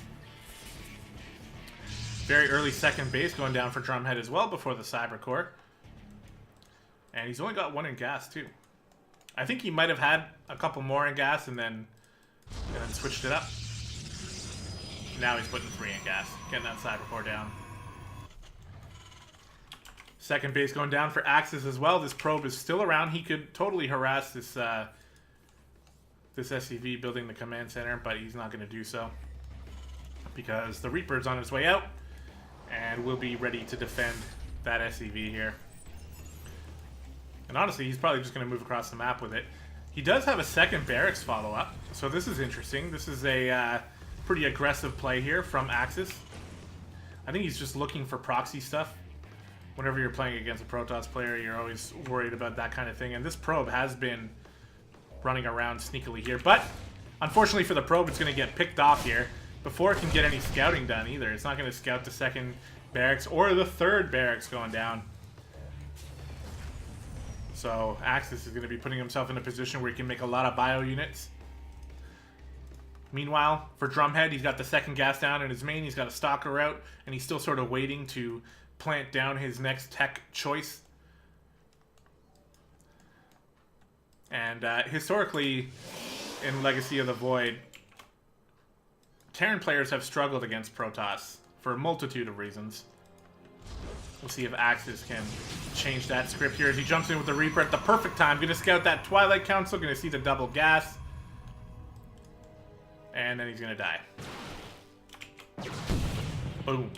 Very early second base going down for Drumhead as well before the Cybercore. And he's only got 1 in gas, too. I think he might have had a couple more in gas and then And then switched it up. Now he's putting 3 in gas. Getting that cyber core down. Second base going down for Axis as well. This probe is still around. He could totally harass this this SCV building the command center, but he's not going to do so. Because the Reaper's on his way out. And we'll be ready to defend that SCV here. And honestly, he's probably just going to move across the map with it. He does have a second barracks follow-up, so this is interesting. This is a pretty aggressive play here from Axis. I think he's just looking for proxy stuff. Whenever you're playing against a Protoss player, you're always worried about that kind of thing. And this probe has been running around sneakily here. But unfortunately for the probe, it's going to get picked off here before it can get any scouting done either. It's not going to scout the second barracks or the third barracks going down. So Axis is going to be putting himself in a position where he can make a lot of bio units. Meanwhile, for Drumhead, he's got the second gas down in his main. He's got a stalker out, and he's still sort of waiting to plant down his next tech choice. And historically, in Legacy of the Void, Terran players have struggled against Protoss for a multitude of reasons. We'll see if Axis can change that script here as he jumps in with the Reaper at the perfect time. Going to scout that Twilight Council. Going to see the double gas. And then he's going to die. Boom.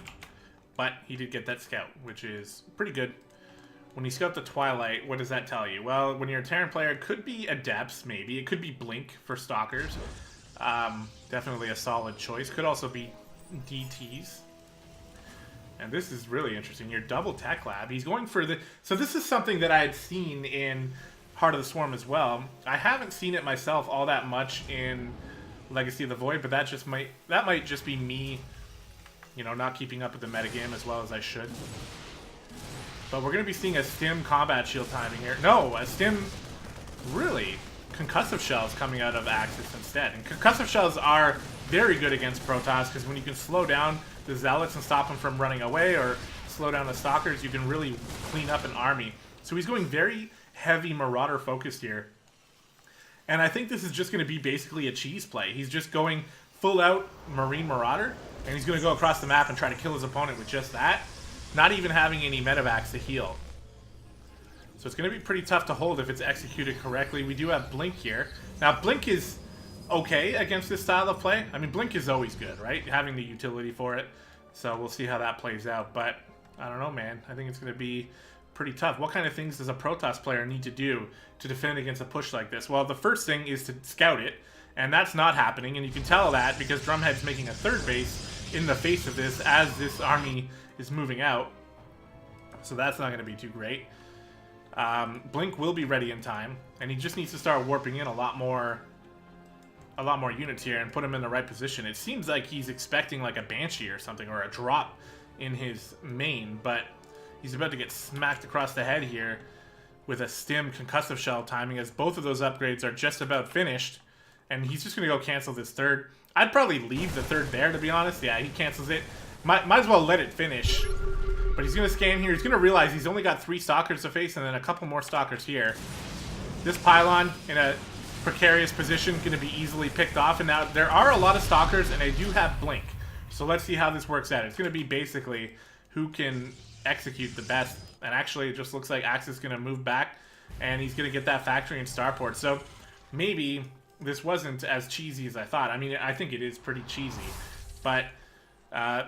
But he did get that scout, which is pretty good. When you scout the Twilight, what does that tell you? Well, when you're a Terran player, it could be Adepts, maybe. It could be Blink for Stalkers. Definitely a solid choice. Could also be DTs. And this is really interesting. Your double tech lab. He's going for the... So this is something that I had seen in Heart of the Swarm as well. I haven't seen it myself all that much in Legacy of the Void, but that might just be me, you know, not keeping up with the metagame as well as I should. But we're going to be seeing a stim combat shield timing here. No, a stim... Really? Concussive shells coming out of Axis instead. And concussive shells are very good against Protoss, because when you can slow down the Zealots and stop them from running away, or slow down the Stalkers, you can really clean up an army. So he's going very heavy Marauder focused here. And I think this is just going to be basically a cheese play. He's just going full out Marine Marauder, and he's going to go across the map and try to kill his opponent with just that, not even having any medevacs to heal. So it's going to be pretty tough to hold if it's executed correctly. We do have Blink here. Now, Blink is okay against this style of play. I mean, Blink is always good, right? Having the utility for it. So we'll see how that plays out. But I don't know, man. I think it's going to be pretty tough. What kind of things does a Protoss player need to do to defend against a push like this? Well, the first thing is to scout it. And that's not happening. And you can tell that because Drumhead's making a third base in the face of this as this army is moving out. So that's not going to be too great. Blink will be ready in time, and he just needs to start warping in a lot more units here and put him in the right position. It seems like he's expecting like a Banshee or something, or a drop in his main, but he's about to get smacked across the head here with a stim concussive shell timing, as both of those upgrades are just about finished, and he's just going to go cancel this third. I'd probably leave the third there, to be honest. Yeah, he cancels it. Might as well let it finish. But he's going to scan here. He's going to realize he's only got 3 Stalkers to face and then a couple more Stalkers here. This pylon in a precarious position going to be easily picked off. And now there are a lot of Stalkers and they do have Blink. So let's see how this works out. It's going to be basically who can execute the best. And actually it just looks like Axis is going to move back and he's going to get that factory and starport. So maybe this wasn't as cheesy as I thought. I mean, I think it is pretty cheesy. But...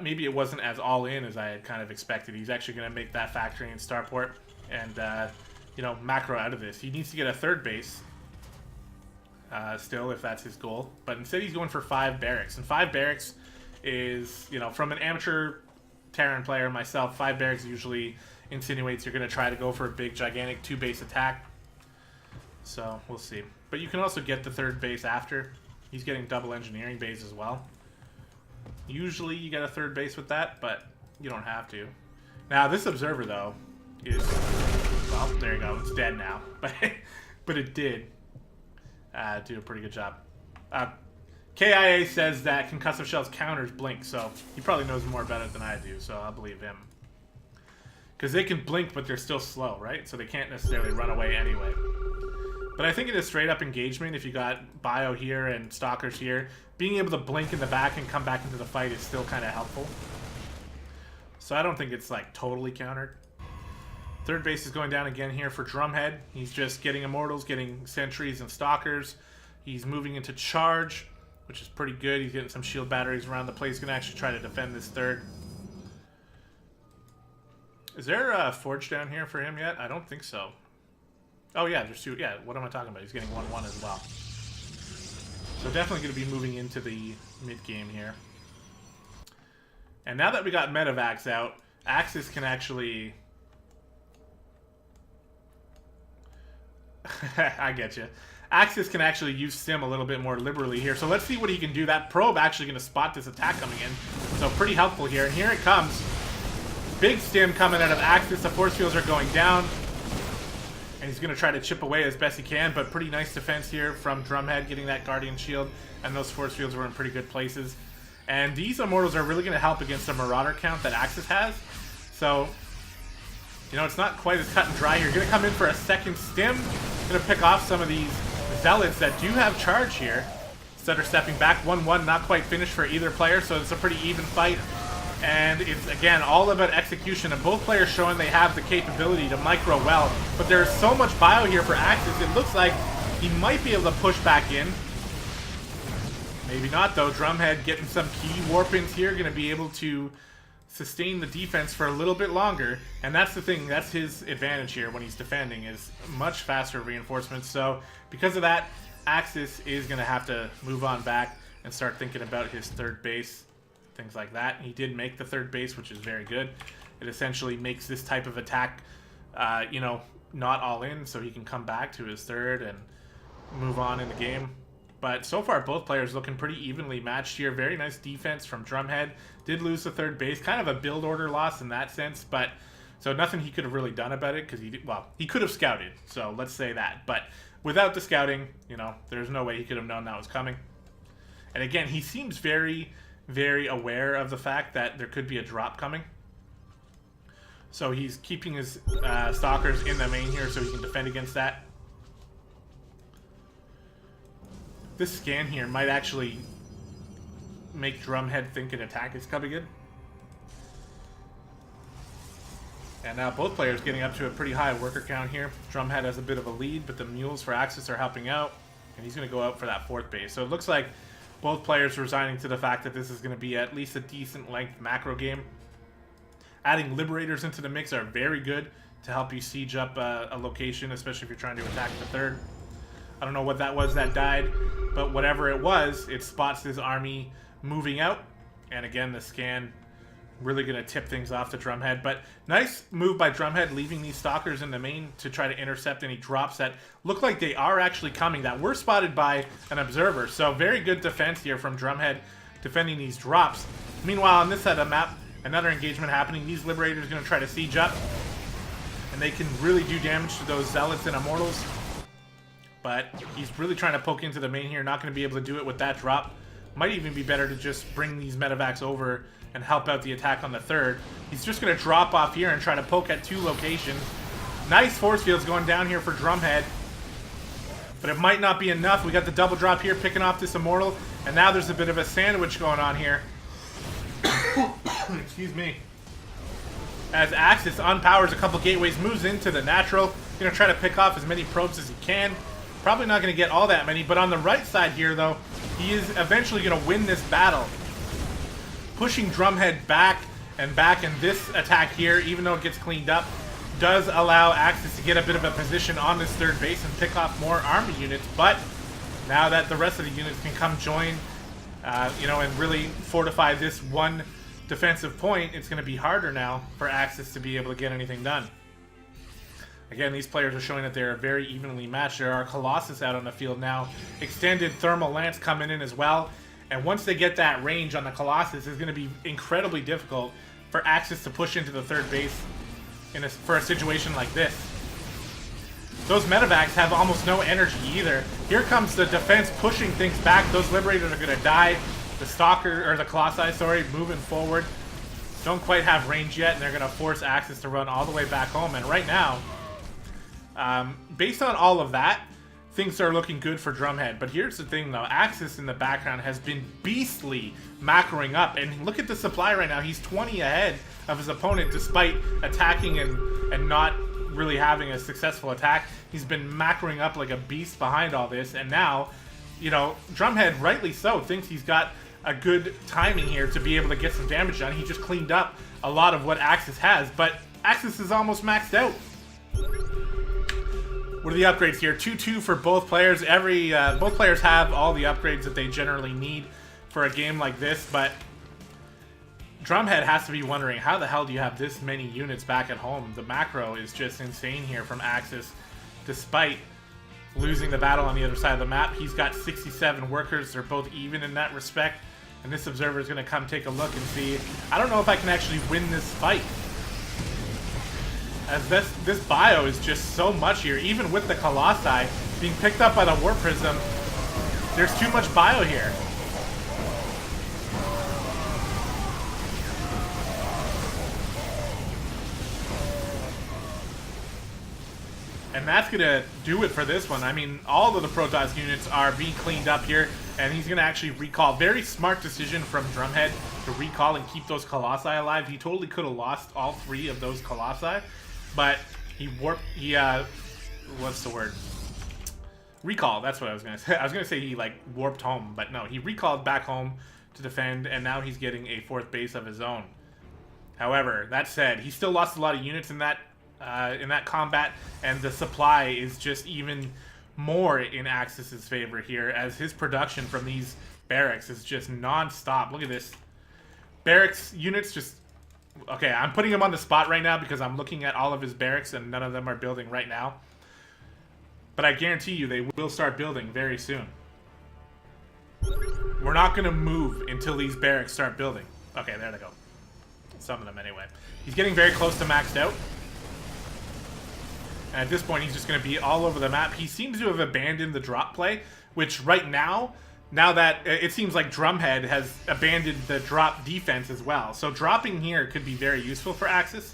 maybe it wasn't as all-in as I had kind of expected. He's actually going to make that factory and starport and, you know, macro out of this. He needs to get a third base still, if that's his goal. But instead he's going for 5 barracks. And 5 barracks is, you know, from an amateur Terran player myself, 5 barracks usually insinuates you're going to try to go for a big, gigantic 2-base attack. So, we'll see. But you can also get the third base after. He's getting double engineering bays as well. Usually you get a third base with that, but you don't have to. Now this observer though is, well, there you go, it's dead now. But it did do a pretty good job. KIA says that concussive shells counters Blink, so he probably knows more about it than I do, so I'll believe him. Because they can blink, but they're still slow, right? So they can't necessarily run away anyway. But I think it is straight up engagement. If you got Bio here and Stalkers here, being able to blink in the back and come back into the fight is still kind of helpful. So I don't think it's like totally countered. Third base is going down again here for Drumhead. He's just getting Immortals, getting Sentries and Stalkers. He's moving into Charge, which is pretty good. He's getting some shield batteries around the place. He's going to actually try to defend this third. Is there a Forge down here for him yet? I don't think so. Oh yeah, there's two. Yeah, what am I talking about? He's getting 1-1 as well. So definitely going to be moving into the mid-game here. And now that we got Medivacs out, Axis can actually... I get you. Axis can actually use Stim a little bit more liberally here. So let's see what he can do. That Probe actually going to spot this attack coming in. So pretty helpful here. And here it comes. Big Stim coming out of Axis. The force fields are going down. And he's going to try to chip away as best he can. But pretty nice defense here from Drumhead, getting that Guardian Shield. And those force fields were in pretty good places. And these Immortals are really going to help against the Marauder count that Axis has. So... you know, it's not quite as cut and dry here. You're going to come in for a second Stim. Going to pick off some of these Zealots that do have charge here. Instead of stepping back 1-1, not quite finished for either player, so it's a pretty even fight. And it's, again, all about execution. And both players showing they have the capability to micro well. But there's so much bio here for Axis, it looks like he might be able to push back in. Maybe not, though. Drumhead getting some key warp-ins here. Going to be able to... sustain the defense for a little bit longer, and that's the thing, that's his advantage here when he's defending, is much faster reinforcements. So because of that, Axis is going to have to move on back and start thinking about his third base, things like that. He did make the third base, which is very good. It essentially makes this type of attack, you know, not all in, so he can come back to his third and move on in the game. But so far, both players looking pretty evenly matched here. Very nice defense from Drumhead. Did lose the third base. Kind of a build order loss in that sense. But so nothing he could have really done about it because he did, well, he could have scouted. So let's say that. But without the scouting, you know, there's no way he could have known that was coming. And again, he seems very, very aware of the fact that there could be a drop coming. So he's keeping his Stalkers in the main here so he can defend against that. This scan here might actually make Drumhead think an attack is coming in. And now both players getting up to a pretty high worker count here. Drumhead has a bit of a lead, but the Mules for Axis are helping out. And he's going to go out for that fourth base. So it looks like both players resigning to the fact that this is going to be at least a decent length macro game. Adding Liberators into the mix are very good to help you siege up a location, especially if you're trying to attack the third. I don't know what that was that died, but whatever it was, it spots this army moving out. And again, the scan really going to tip things off to Drumhead. But nice move by Drumhead, leaving these Stalkers in the main to try to intercept any drops that look like they are actually coming, that were spotted by an observer. So very good defense here from Drumhead, defending these drops. Meanwhile, on this side of the map, another engagement happening. These Liberators are going to try to siege up, and they can really do damage to those Zealots and Immortals. But he's really trying to poke into the main here. Not going to be able to do it with that drop. Might even be better to just bring these Medivacs over and help out the attack on the third. He's just going to drop off here and try to poke at two locations. Nice force fields going down here for Drumhead. But it might not be enough. We got the double drop here picking off this Immortal. And now there's a bit of a sandwich going on here. Excuse me. As Axis unpowers a couple gateways, moves into the natural. Going to try to pick off as many probes as he can. Probably not going to get all that many, but on the right side here, though, he is eventually going to win this battle. Pushing Drumhead back and back, and this attack here, even though it gets cleaned up, does allow Axis to get a bit of a position on this third base and pick off more army units. But now that the rest of the units can come join, you know, and really fortify this one defensive point, it's going to be harder now for Axis to be able to get anything done. Again, these players are showing that they're very evenly matched. There are Colossus out on the field now. Extended Thermal Lance coming in as well. And once they get that range on the Colossus, it's going to be incredibly difficult for Axis to push into the third base for a situation like this. Those Medivacs have almost no energy either. Here comes the defense pushing things back. Those Liberators are going to die. The Stalker, or the Colossi, sorry, moving forward. Don't quite have range yet, and they're going to force Axis to run all the way back home. And right now, based on all of that, things are looking good for Drumhead. But here's the thing, though. Axis in the background has been beastly macroing up. And look at the supply right now. He's 20 ahead of his opponent despite attacking and not really having a successful attack. He's been macroing up like a beast behind all this. And now, you know, Drumhead, rightly so, thinks he's got a good timing here to be able to get some damage done. He just cleaned up a lot of what Axis has. But Axis is almost maxed out. What are the upgrades here? 2-2 for both players. Both players have all the upgrades that they generally need for a game like this, but Drumhead has to be wondering, how the hell do you have this many units back at home? The macro is just insane here from Axis. Despite losing the battle on the other side of the map, he's got 67 workers. They're both even in that respect, and this observer is going to come take a look and see. I don't know if I can actually win this fight, as this bio is just so much here. Even with the Colossi being picked up by the Warp Prism, there's too much bio here. And that's going to do it for this one. I mean, all of the Protoss units are being cleaned up here, and he's going to actually recall. Very smart decision from Drumhead to recall and keep those Colossi alive. He totally could have lost all 3 of those Colossi, but he what's the word? Recall, that's what I was going to say. I was going to say he, like, warped home, but no, he recalled back home to defend, and now he's getting a 4th base of his own. However, that said, he still lost a lot of units in that combat, and the supply is just even more in Axis's favor here, as his production from these barracks is just non-stop. Look at this. Barracks units just... Okay, I'm putting him on the spot right now because I'm looking at all of his barracks and none of them are building right now. But I guarantee you they will start building very soon. We're not going to move until these barracks start building. Okay, there they go. Some of them anyway. He's getting very close to maxed out. And at this point, he's just going to be all over the map. He seems to have abandoned the drop play, which right now that it seems like Drumhead has abandoned the drop defense as well. So dropping here could be very useful for Axis.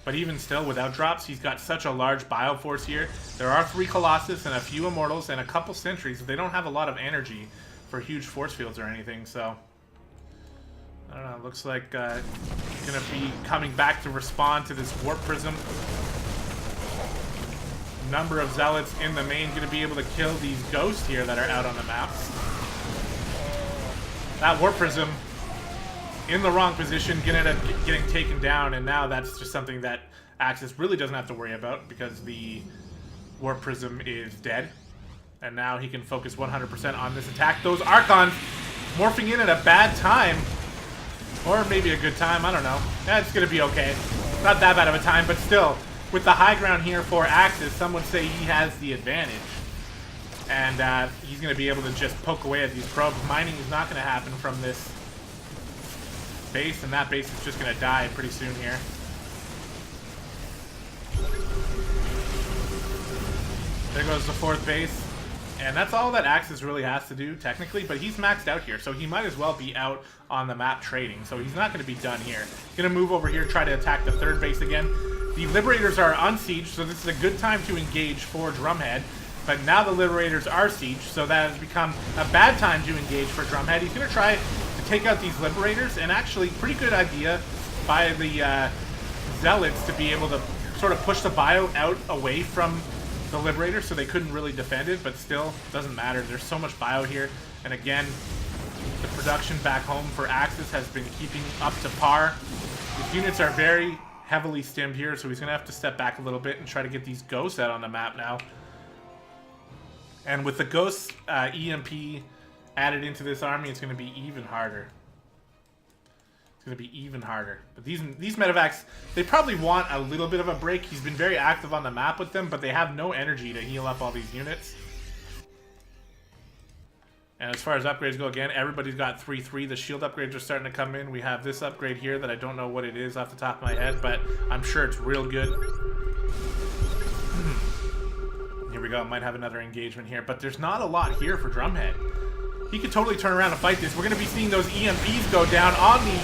But even still, without drops, he's got such a large bio force here. There are 3 Colossus and a few Immortals and a couple Sentries. They don't have a lot of energy for huge force fields or anything, so... I don't know, looks like he's going to be coming back to respond to this Warp Prism. Number of Zealots in the main going to be able to kill these ghosts here that are out on the map. That Warp Prism in the wrong position, going to end up getting taken down, and now that's just something that Axis really doesn't have to worry about because the Warp Prism is dead. And now he can focus 100% on this attack. Those Archons morphing in at a bad time. Or maybe a good time, I don't know. It's going to be okay. Not that bad of a time, but still. With the high ground here for Axis, some would say he has the advantage. And he's going to be able to just poke away at these probes. Mining is not going to happen from this base, and that base is just going to die pretty soon here. There goes the 4th base. And that's all that Axis really has to do, technically, but he's maxed out here, so he might as well be out on the map trading. So he's not going to be done here. Going to move over here, try to attack the 3rd base again. The Liberators are on siege, so this is a good time to engage for Drumhead. But now the Liberators are siege, so that has become a bad time to engage for Drumhead. He's going to try to take out these Liberators, and actually, pretty good idea by the Zealots to be able to sort of push the bio out away from the Liberator, so they couldn't really defend it, but still, doesn't matter. There's so much bio here, and again, the production back home for Axis has been keeping up to par. His units are very heavily stimmed here, so he's going to have to step back a little bit and try to get these ghosts out on the map now. And with the ghosts EMP added into this army, it's going to be even harder. Going to be even harder. But these medevacs, they probably want a little bit of a break. He's been very active on the map with them, but they have no energy to heal up all these units. And as far as upgrades go, again, everybody's got 3-3. The shield upgrades are starting to come in. We have this upgrade here that I don't know what it is off the top of my head, but I'm sure it's real good. Here we go. Might have another engagement here, but there's not a lot here for Drumhead. He could totally turn around and fight this. We're going to be seeing those EMPs go down on the...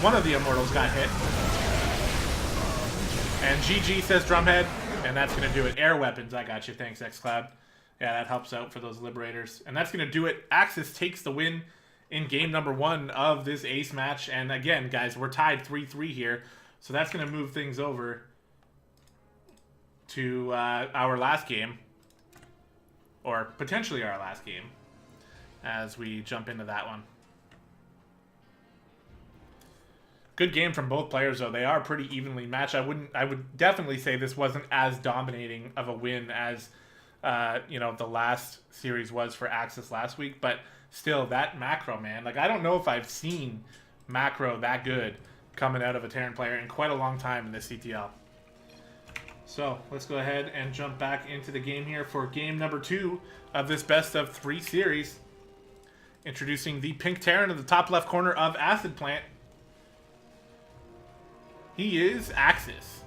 one of the Immortals got hit. And GG, says Drumhead. And that's going to do it. Air weapons, I got you. Thanks, xCloud. Yeah, that helps out for those Liberators. And that's going to do it. Axis takes the win in game number 1 of this ace match. And again, guys, we're tied 3-3 here. So that's going to move things over to our last game. Or potentially our last game. As we jump into that one. Good game from both players, though. They are pretty evenly matched. I would definitely say this wasn't as dominating of a win as, you know, the last series was for Axis last week. But still, that macro, man. Like, I don't know if I've seen macro that good coming out of a Terran player in quite a long time in this CTL. So, let's go ahead and jump back into the game here for game number 2 of this best of 3 series. Introducing the pink Terran in the top left corner of Acid Plant. He is Axis.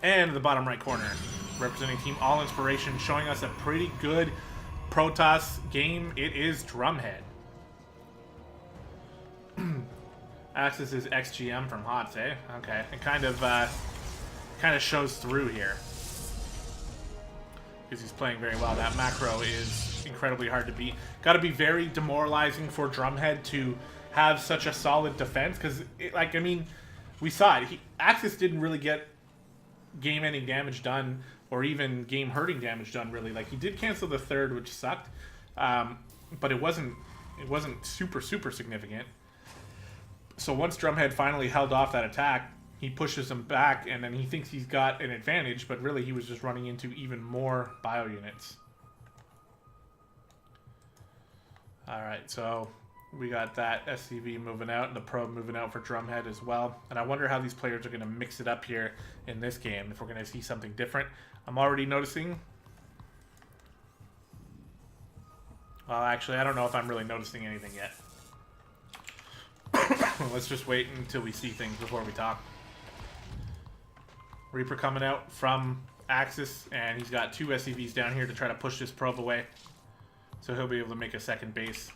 And in the bottom right corner, representing Team All Inspiration, showing us a pretty good Protoss game. It is Drumhead. Axis is XGM from HOTS, eh? Okay, it kind of shows through here. Because he's playing very well. That macro is incredibly hard to beat. Got to be very demoralizing for Drumhead to have such a solid defense. Because, like, I mean, we saw it. Axis didn't really get game-ending damage done, or even game-hurting damage done, really. Like, he did cancel the third, which sucked, but it wasn't super significant. So once Drumhead finally held off that attack, he pushes him back, and then he thinks he's got an advantage, but really he was just running into even more bio units. All right, so we got that SCV moving out and the probe moving out for Drumhead as well. And I wonder how these players are going to mix it up here in this game, if we're going to see something different. I'm already noticing... Well, actually, I don't know if I'm really noticing anything yet. Let's just wait until we see things before we talk. Reaper coming out from Axis, and he's got 2 SCVs down here to try to push this probe away. So he'll be able to make a second base.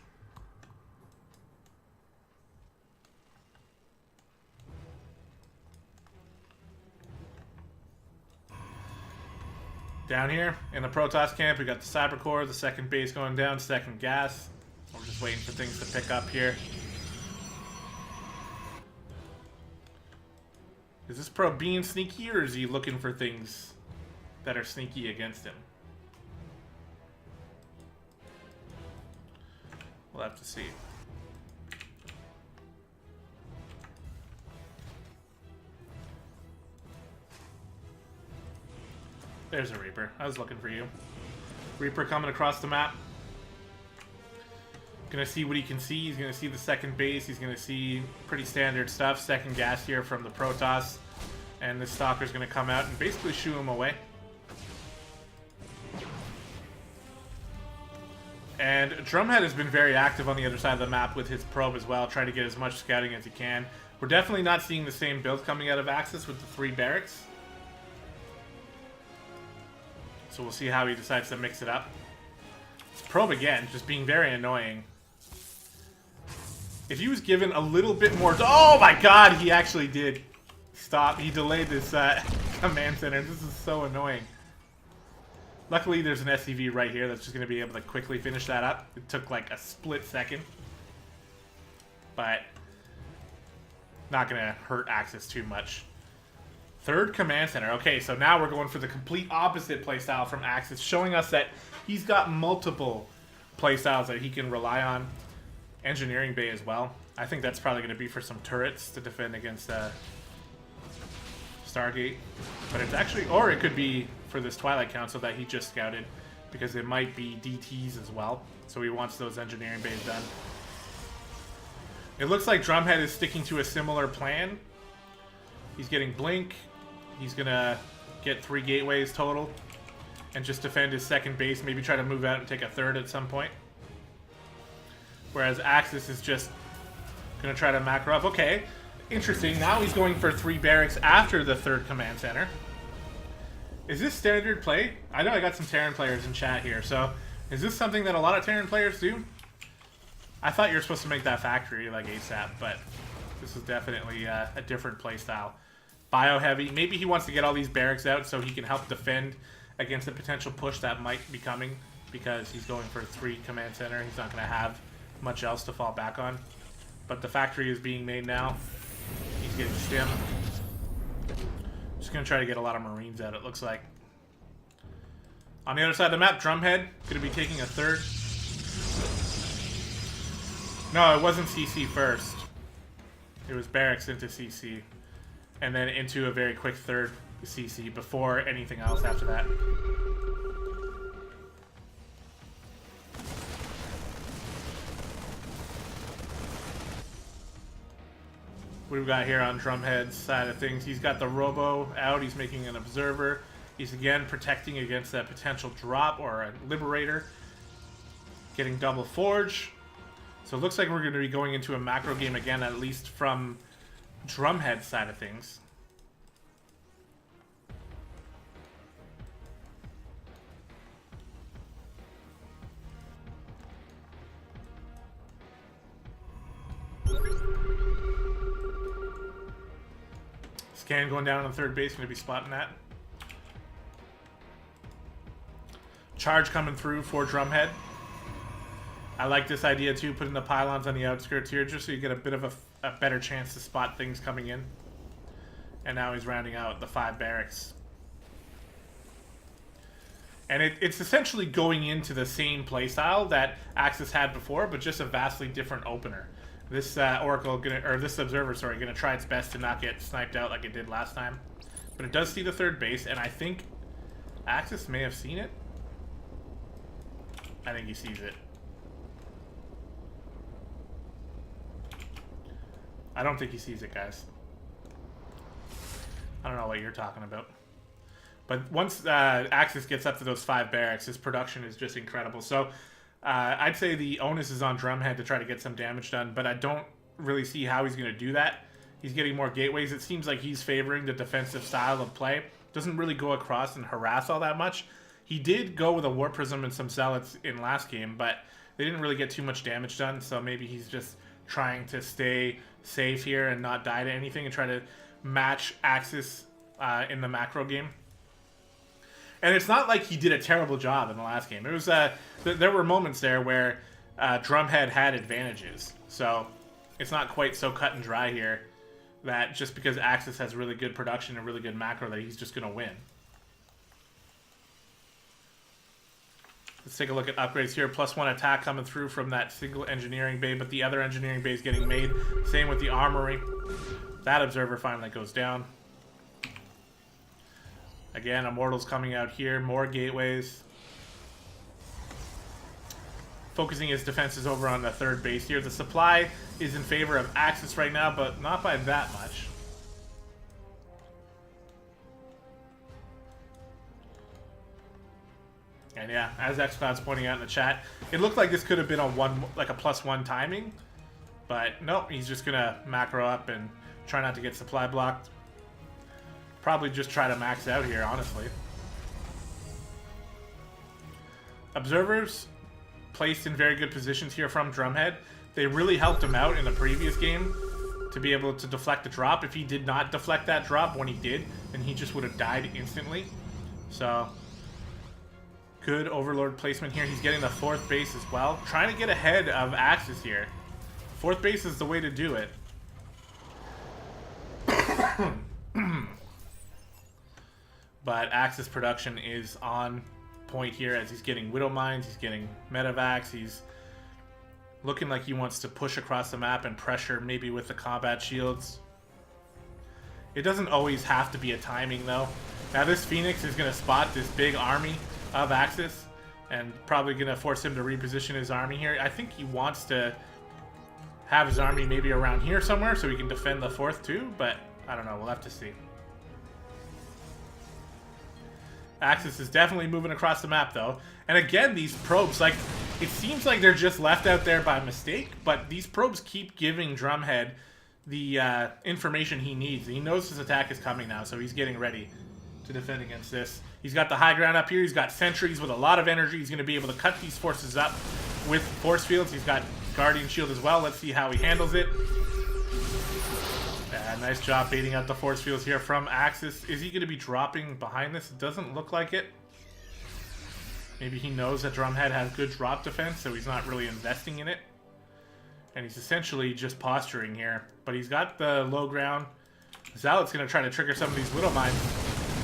Down here in the Protoss camp, we got the Cyber Core, the second base going down, second gas. We're just waiting for things to pick up here. Is this probe being sneaky, or is he looking for things that are sneaky against him? We'll have to see. There's a Reaper. I was looking for you. Reaper coming across the map. Gonna see what he can see. He's gonna see the second base. He's gonna see pretty standard stuff. Second gas here from the Protoss. And this Stalker's gonna come out and basically shoo him away. And Drumhead has been very active on the other side of the map with his probe as well, trying to get as much scouting as he can. We're definitely not seeing the same build coming out of Axis with the 3 barracks. So we'll see how he decides to mix it up. It's probe again, just being very annoying. If he was given a little bit more... Oh my god, he actually did stop. He delayed this command center. This is so annoying. Luckily, there's an SCV right here that's just going to be able to quickly finish that up. It took like a split second. But not going to hurt Axis too much. Third command center. Okay, so now we're going for the complete opposite playstyle from Axis, showing us that he's got multiple playstyles that he can rely on. Engineering bay as well. I think that's probably going to be for some turrets to defend against Stargate. But it's actually... Or it could be for this Twilight Council that he just scouted, because it might be DTs as well. So he wants those engineering bays done. It looks like Drumhead is sticking to a similar plan. He's getting Blink. He's going to get 3 gateways total and just defend his second base, maybe try to move out and take a third at some point. Whereas Axis is just going to try to macro up. Okay, interesting. Now he's going for 3 barracks after the 3rd command center. Is this standard play? I know I got some Terran players in chat here, so is this something that a lot of Terran players do? I thought you were supposed to make that factory like ASAP, but this is definitely a different play style bio-heavy. Maybe he wants to get all these barracks out so he can help defend against a potential push that might be coming, because he's going for 3 command center. He's not going to have much else to fall back on. But the factory is being made now. He's getting stim. Just going to try to get a lot of Marines out, it looks like. On the other side of the map, Drumhead going to be taking a 3rd. No, it wasn't CC first. It was barracks into CC. And then into a very quick 3rd CC before anything else after that. What do we got here on Drumhead's side of things? He's got the Robo out. He's making an Observer. He's again protecting against that potential drop or a Liberator. Getting double Forge. So it looks like we're going to be going into a macro game again, at least from Drumhead's side of things. Scan going down on 3rd base, going to be spotting that. Charge coming through for Drumhead. I like this idea too, putting the pylons on the outskirts here, just so you get a bit of a better chance to spot things coming in. And now he's rounding out the 5 barracks. And it's essentially going into the same playstyle that Axis had before, but just a vastly different opener. This this Observer, sorry, gonna try its best to not get sniped out like it did last time. But it does see the 3rd base, and I think Axis may have seen it. I think he sees it. I don't think he sees it, guys. I don't know what you're talking about. But once Axis gets up to those 5 barracks, his production is just incredible. So I'd say the onus is on Drumhead to try to get some damage done, but I don't really see how he's going to do that. He's getting more gateways. It seems like he's favoring the defensive style of play. Doesn't really go across and harass all that much. He did go with a Warp Prism and some Zealots in last game, but they didn't really get too much damage done, so maybe he's just trying to stay safe here and not die to anything and try to match Axis in the macro game. And it's not like he did a terrible job in the last game. It was there were moments there where Drumhead had advantages. So it's not quite so cut and dry here that just because Axis has really good production and really good macro that he's just going to win. Let's take a look at upgrades here. +1 attack coming through from that single engineering bay, but the other engineering bay is getting made. Same with the armory. That Observer finally goes down. Again, Immortals coming out here. More gateways. Focusing his defenses over on the 3rd base here. The supply is in favor of Axis right now, but not by that much. And yeah, as XCloud's pointing out in the chat, it looked like this could have been a +1 timing, but nope, he's just gonna macro up and try not to get supply blocked. Probably just try to max out here, honestly. Observers placed in very good positions here from Drumhead. They really helped him out in the previous game to be able to deflect the drop. If he did not deflect that drop when he did, then he just would have died instantly. So good Overlord placement here. He's getting the 4th base as well. Trying to get ahead of Axis here. 4th base is the way to do it. But Axis production is on point here as he's getting Widow Mines, he's getting Medivacs, he's looking like he wants to push across the map and pressure maybe with the combat shields. It doesn't always have to be a timing though. Now this Phoenix is going to spot this big army of Axis and probably going to force him to reposition his army here. I think he wants to have his army maybe around here somewhere so he can defend the 4th too, but I don't know, we'll have to see. Axis is definitely moving across the map though. And again, these probes, like, it seems like they're just left out there by mistake, but these probes keep giving Drumhead the information he needs. He knows his attack is coming now, so he's getting ready to defend against this. He's got the high ground up here. He's got sentries with a lot of energy. He's going to be able to cut these forces up with force fields. He's got Guardian Shield as well. Let's see how he handles it. Nice job baiting out the force fields here from Axis. Is he going to be dropping behind this? It doesn't look like it. Maybe he knows that Drumhead has good drop defense, so he's not really investing in it. And he's essentially just posturing here. But he's got the low ground. Zealot's going to try to trigger some of these Widow Mines.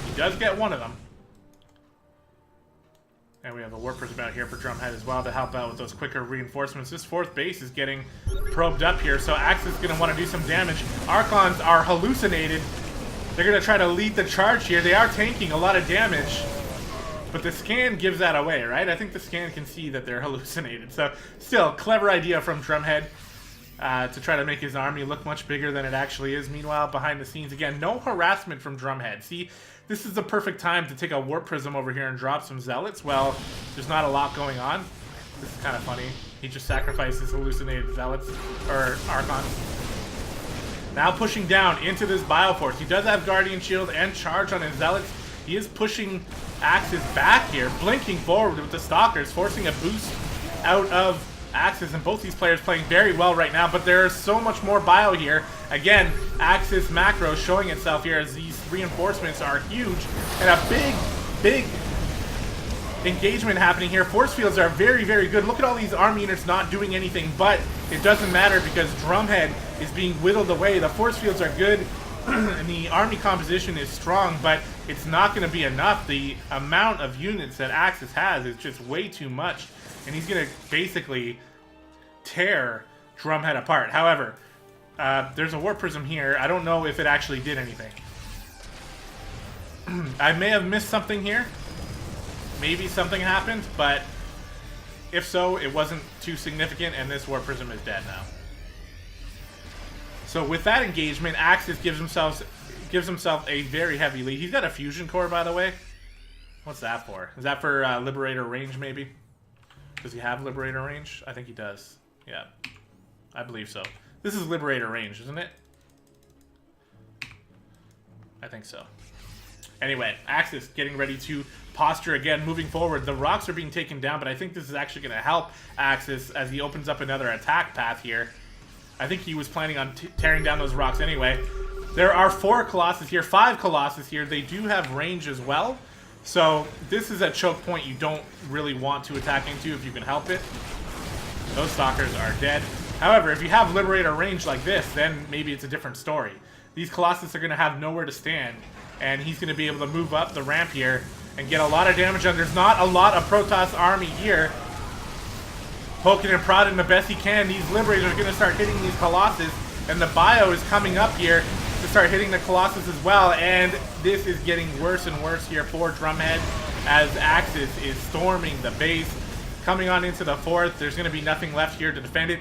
He does get one of them. And we have a Warp Prism out here for Drumhead as well to help out with those quicker reinforcements. This fourth base is getting probed up here, so Axis is going to want to do some damage. Archons are hallucinated. They're going to try to lead the charge here. They are tanking a lot of damage. But the scan gives that away, right? I think the scan can see that they're hallucinated. So, still, clever idea from Drumhead to try to make his army look much bigger than it actually is. Meanwhile, behind the scenes, again, no harassment from Drumhead. See, this is the perfect time to take a Warp Prism over here and drop some Zealots. Well, there's not a lot going on. This is kind of funny. He just sacrifices hallucinated Zealots, or Archons. Now pushing down into this Bioforce. He does have Guardian Shield and Charge on his Zealots. He is pushing Axis back here, blinking forward with the Stalkers, forcing a boost out of Axis, and both these players playing very well right now, but there's so much more bio here. Again, Axis macro showing itself here as these reinforcements are huge, and a big engagement happening here. Force fields are very, very good. Look at all these army units not doing anything, but it doesn't matter because Drumhead is being whittled away. The force fields are good, and the army composition is strong, but it's not going to be enough. The amount of units that Axis has is just way too much, and he's going to basically tear Drumhead apart. However, there's a Warp Prism here. I don't know if it actually did anything. I may have missed something here. Maybe something happened, but if so, it wasn't too significant, and this Warp Prism is dead now. So with that engagement, Axis gives himself a very heavy lead. He's got a fusion core, by the way. What's that for? Is that for Liberator range, maybe? Does he have Liberator range? I think he does. Yeah, I believe so. This is Liberator range, isn't it? I think so. Anyway, Axis getting ready to posture again, moving forward. The rocks are being taken down, but I think this is actually going to help Axis as he opens up another attack path here. I think he was planning on tearing down those rocks anyway. There are 4 Colossus here, 5 Colossus here. They do have range as well. So this is a choke point you don't really want to attack into if you can help it. Those Stalkers are dead. However, if you have Liberator range like this, then maybe it's a different story. These Colossus are going to have nowhere to stand, and he's going to be able to move up the ramp here and get a lot of damage done. There's not a lot of Protoss army here. Poking and prodding the best he can. These Liberators are going to start hitting these Colossus, and the bio is coming up here to start hitting the Colossus as well, and this is getting worse and worse here for Drumhead as Axis is storming the base. Coming on into the 4th, there's going to be nothing left here to defend it.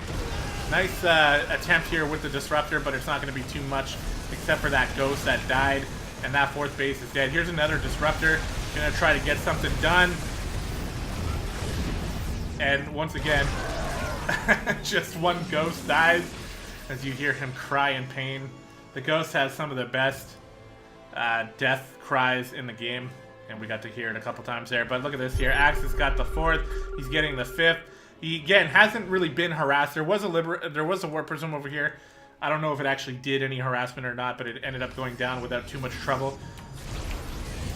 Nice attempt here with the Disruptor, but it's not going to be too much except for that Ghost that died, and that 4th base is dead. Here's another Disruptor, going to try to get something done. And once again, just one Ghost dies as you hear him cry in pain. The Ghost has some of the best death cries in the game, and we got to hear it a couple times there. But look at this here. Axis got the 4th. He's getting the 5th. He, again, hasn't really been harassed. There was a Warp Prism over here. I don't know if it actually did any harassment or not, but it ended up going down without too much trouble.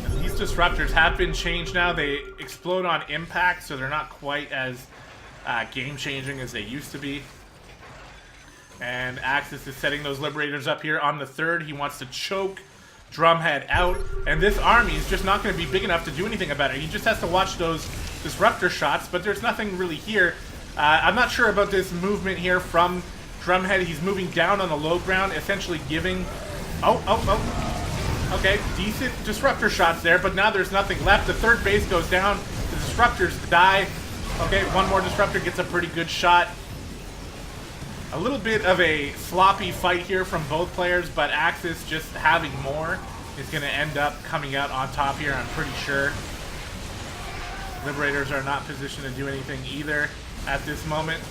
And these Disruptors have been changed now. They explode on impact, so they're not quite as game-changing as they used to be. And Axis is setting those Liberators up here on the 3rd. He wants to choke Drumhead out, and this army is just not going to be big enough to do anything about it. He just has to watch those Disruptor shots, but there's nothing really here. I'm not sure about this movement here from Drumhead. He's moving down on the low ground, essentially giving... Okay, decent Disruptor shots there, but now there's nothing left. The 3rd base goes down. The Disruptors die. Okay, one more Disruptor gets a pretty good shot. A little bit of a sloppy fight here from both players, but Axis just having more is going to end up coming out on top here, I'm pretty sure. Liberators are not positioned to do anything either at this moment,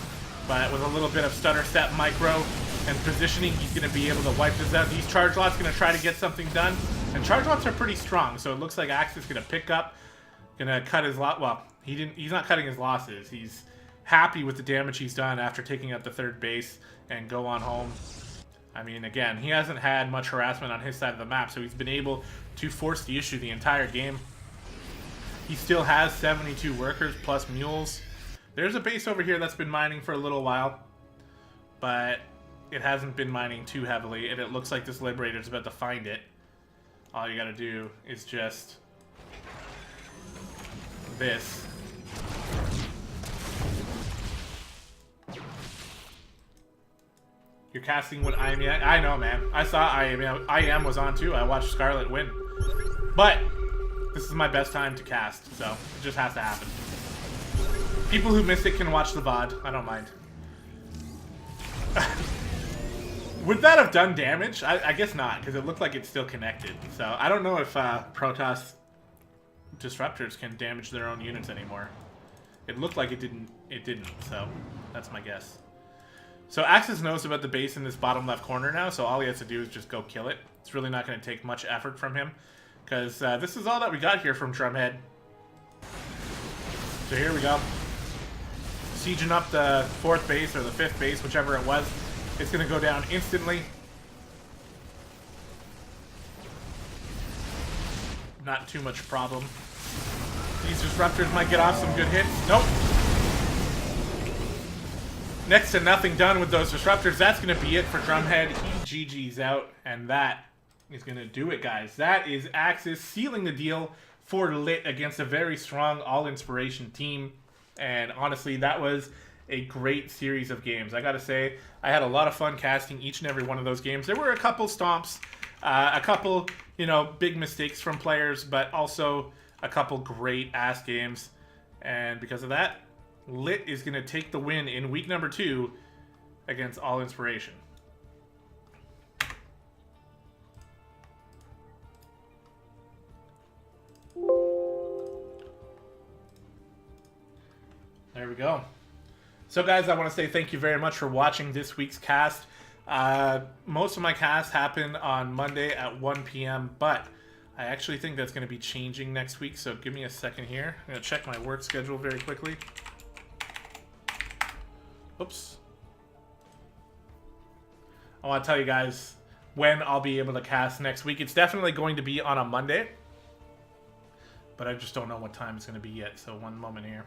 but with a little bit of stutter step micro and positioning, he's going to be able to wipe this out. These charge lots going to try to get something done, and charge lots are pretty strong, so it looks like Axis is going to pick up, going to cut his lot. Well, he's not cutting his losses. He's happy with the damage he's done after taking out the 3rd base and go on home. I mean, again, he hasn't had much harassment on his side of the map, so he's been able to force the issue the entire game. He still has 72 workers plus mules. There's a base over here that's been mining for a little while, but it hasn't been mining too heavily, and it looks like this Liberator's about to find it. All you gotta do is just this. You're casting what I am. I know, man. I saw I am was on too. I watched Scarlet win. But this is my best time to cast, so it just has to happen. People who missed it can watch the VOD. I don't mind. Would that have done damage? I guess not, because it looked like it's still connected. So I don't know if Protoss disruptors can damage their own units anymore. It looked like it didn't. It didn't. So that's my guess. So Axis knows about the base in this bottom left corner now, so all he has to do is just go kill it. It's really not going to take much effort from him, because this is all that we got here from Drumhead. So here we go. Sieging up the 4th base, or the 5th base, whichever it was. It's going to go down instantly. Not too much problem. These disruptors might get off some good hits. Nope. Next to nothing done with those disruptors. That's going to be it for Drumhead. He GG's out, and that is going to do it, guys. That is Axis sealing the deal for LiT against a very strong all-inspiration team. And honestly, that was a great series of games. I got to say, I had a lot of fun casting each and every one of those games. There were a couple stomps, a couple, you know, big mistakes from players, but also a couple great-ass games. And because of that, LiT is going to take the win in week number 2 against All Inspiration. There we go. So guys, I want to say thank you very much for watching this week's cast. Most of my casts happen on Monday at 1 p.m., but I actually think that's going to be changing next week, so give me a second here. I'm going to check my work schedule very quickly. Oops. I want to tell you guys when I'll be able to cast next week. It's definitely going to be on a Monday, but I just don't know what time it's going to be yet, so one moment here.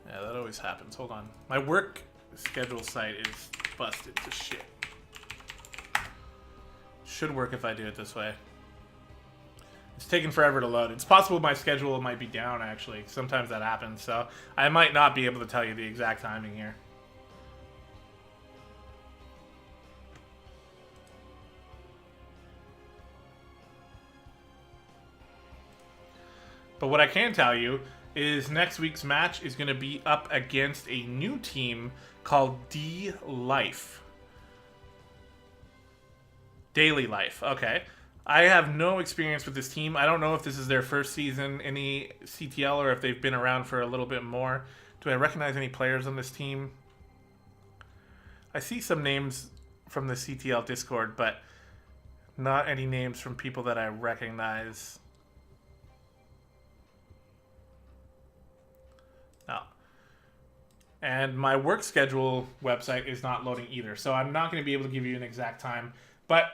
Yeah, that always happens. Hold on. My work schedule site is busted to shit. Should work if I do it this way. It's taking forever to load. It's possible my schedule might be down, actually. Sometimes that happens, so I might not be able to tell you the exact timing here. But what I can tell you is next week's match is going to be up against a new team called D-Life. Daily Life, okay. I have no experience with this team. I don't know if this is their first season in the CTL or if they've been around for a little bit more. Do I recognize any players on this team? I see some names from the CTL Discord, but not any names from people that I recognize. No. And my work schedule website is not loading either, so I'm not going to be able to give you an exact time, but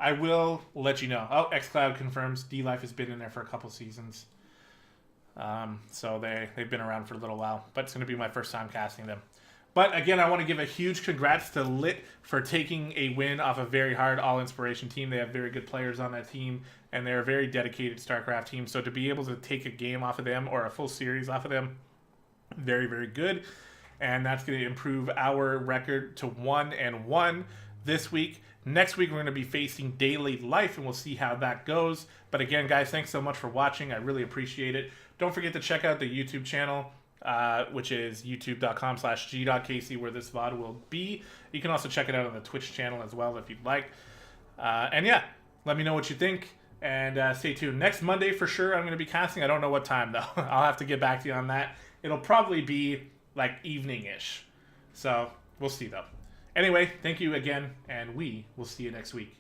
I will let you know. Oh, xCloud confirms D-Life has been in there for a couple seasons. So they've been around for a little while, but it's going to be my first time casting them. But again, I want to give a huge congrats to LiT for taking a win off a very hard all-inspiration team. They have very good players on that team, and they're a very dedicated StarCraft team. So to be able to take a game off of them, or a full series off of them, very, very good. And that's going to improve our record to 1-1 this week. Next week, we're going to be facing Daily Life, and we'll see how that goes. But again, guys, thanks so much for watching. I really appreciate it. Don't forget to check out the YouTube channel, which is youtube.com/gdoggcasey, where this VOD will be. You can also check it out on the Twitch channel as well if you'd like. And yeah, let me know what you think. And stay tuned. Next Monday, for sure, I'm going to be casting. I don't know what time, though. I'll have to get back to you on that. It'll probably be like evening-ish. So we'll see, though. Anyway, thank you again, and we will see you next week.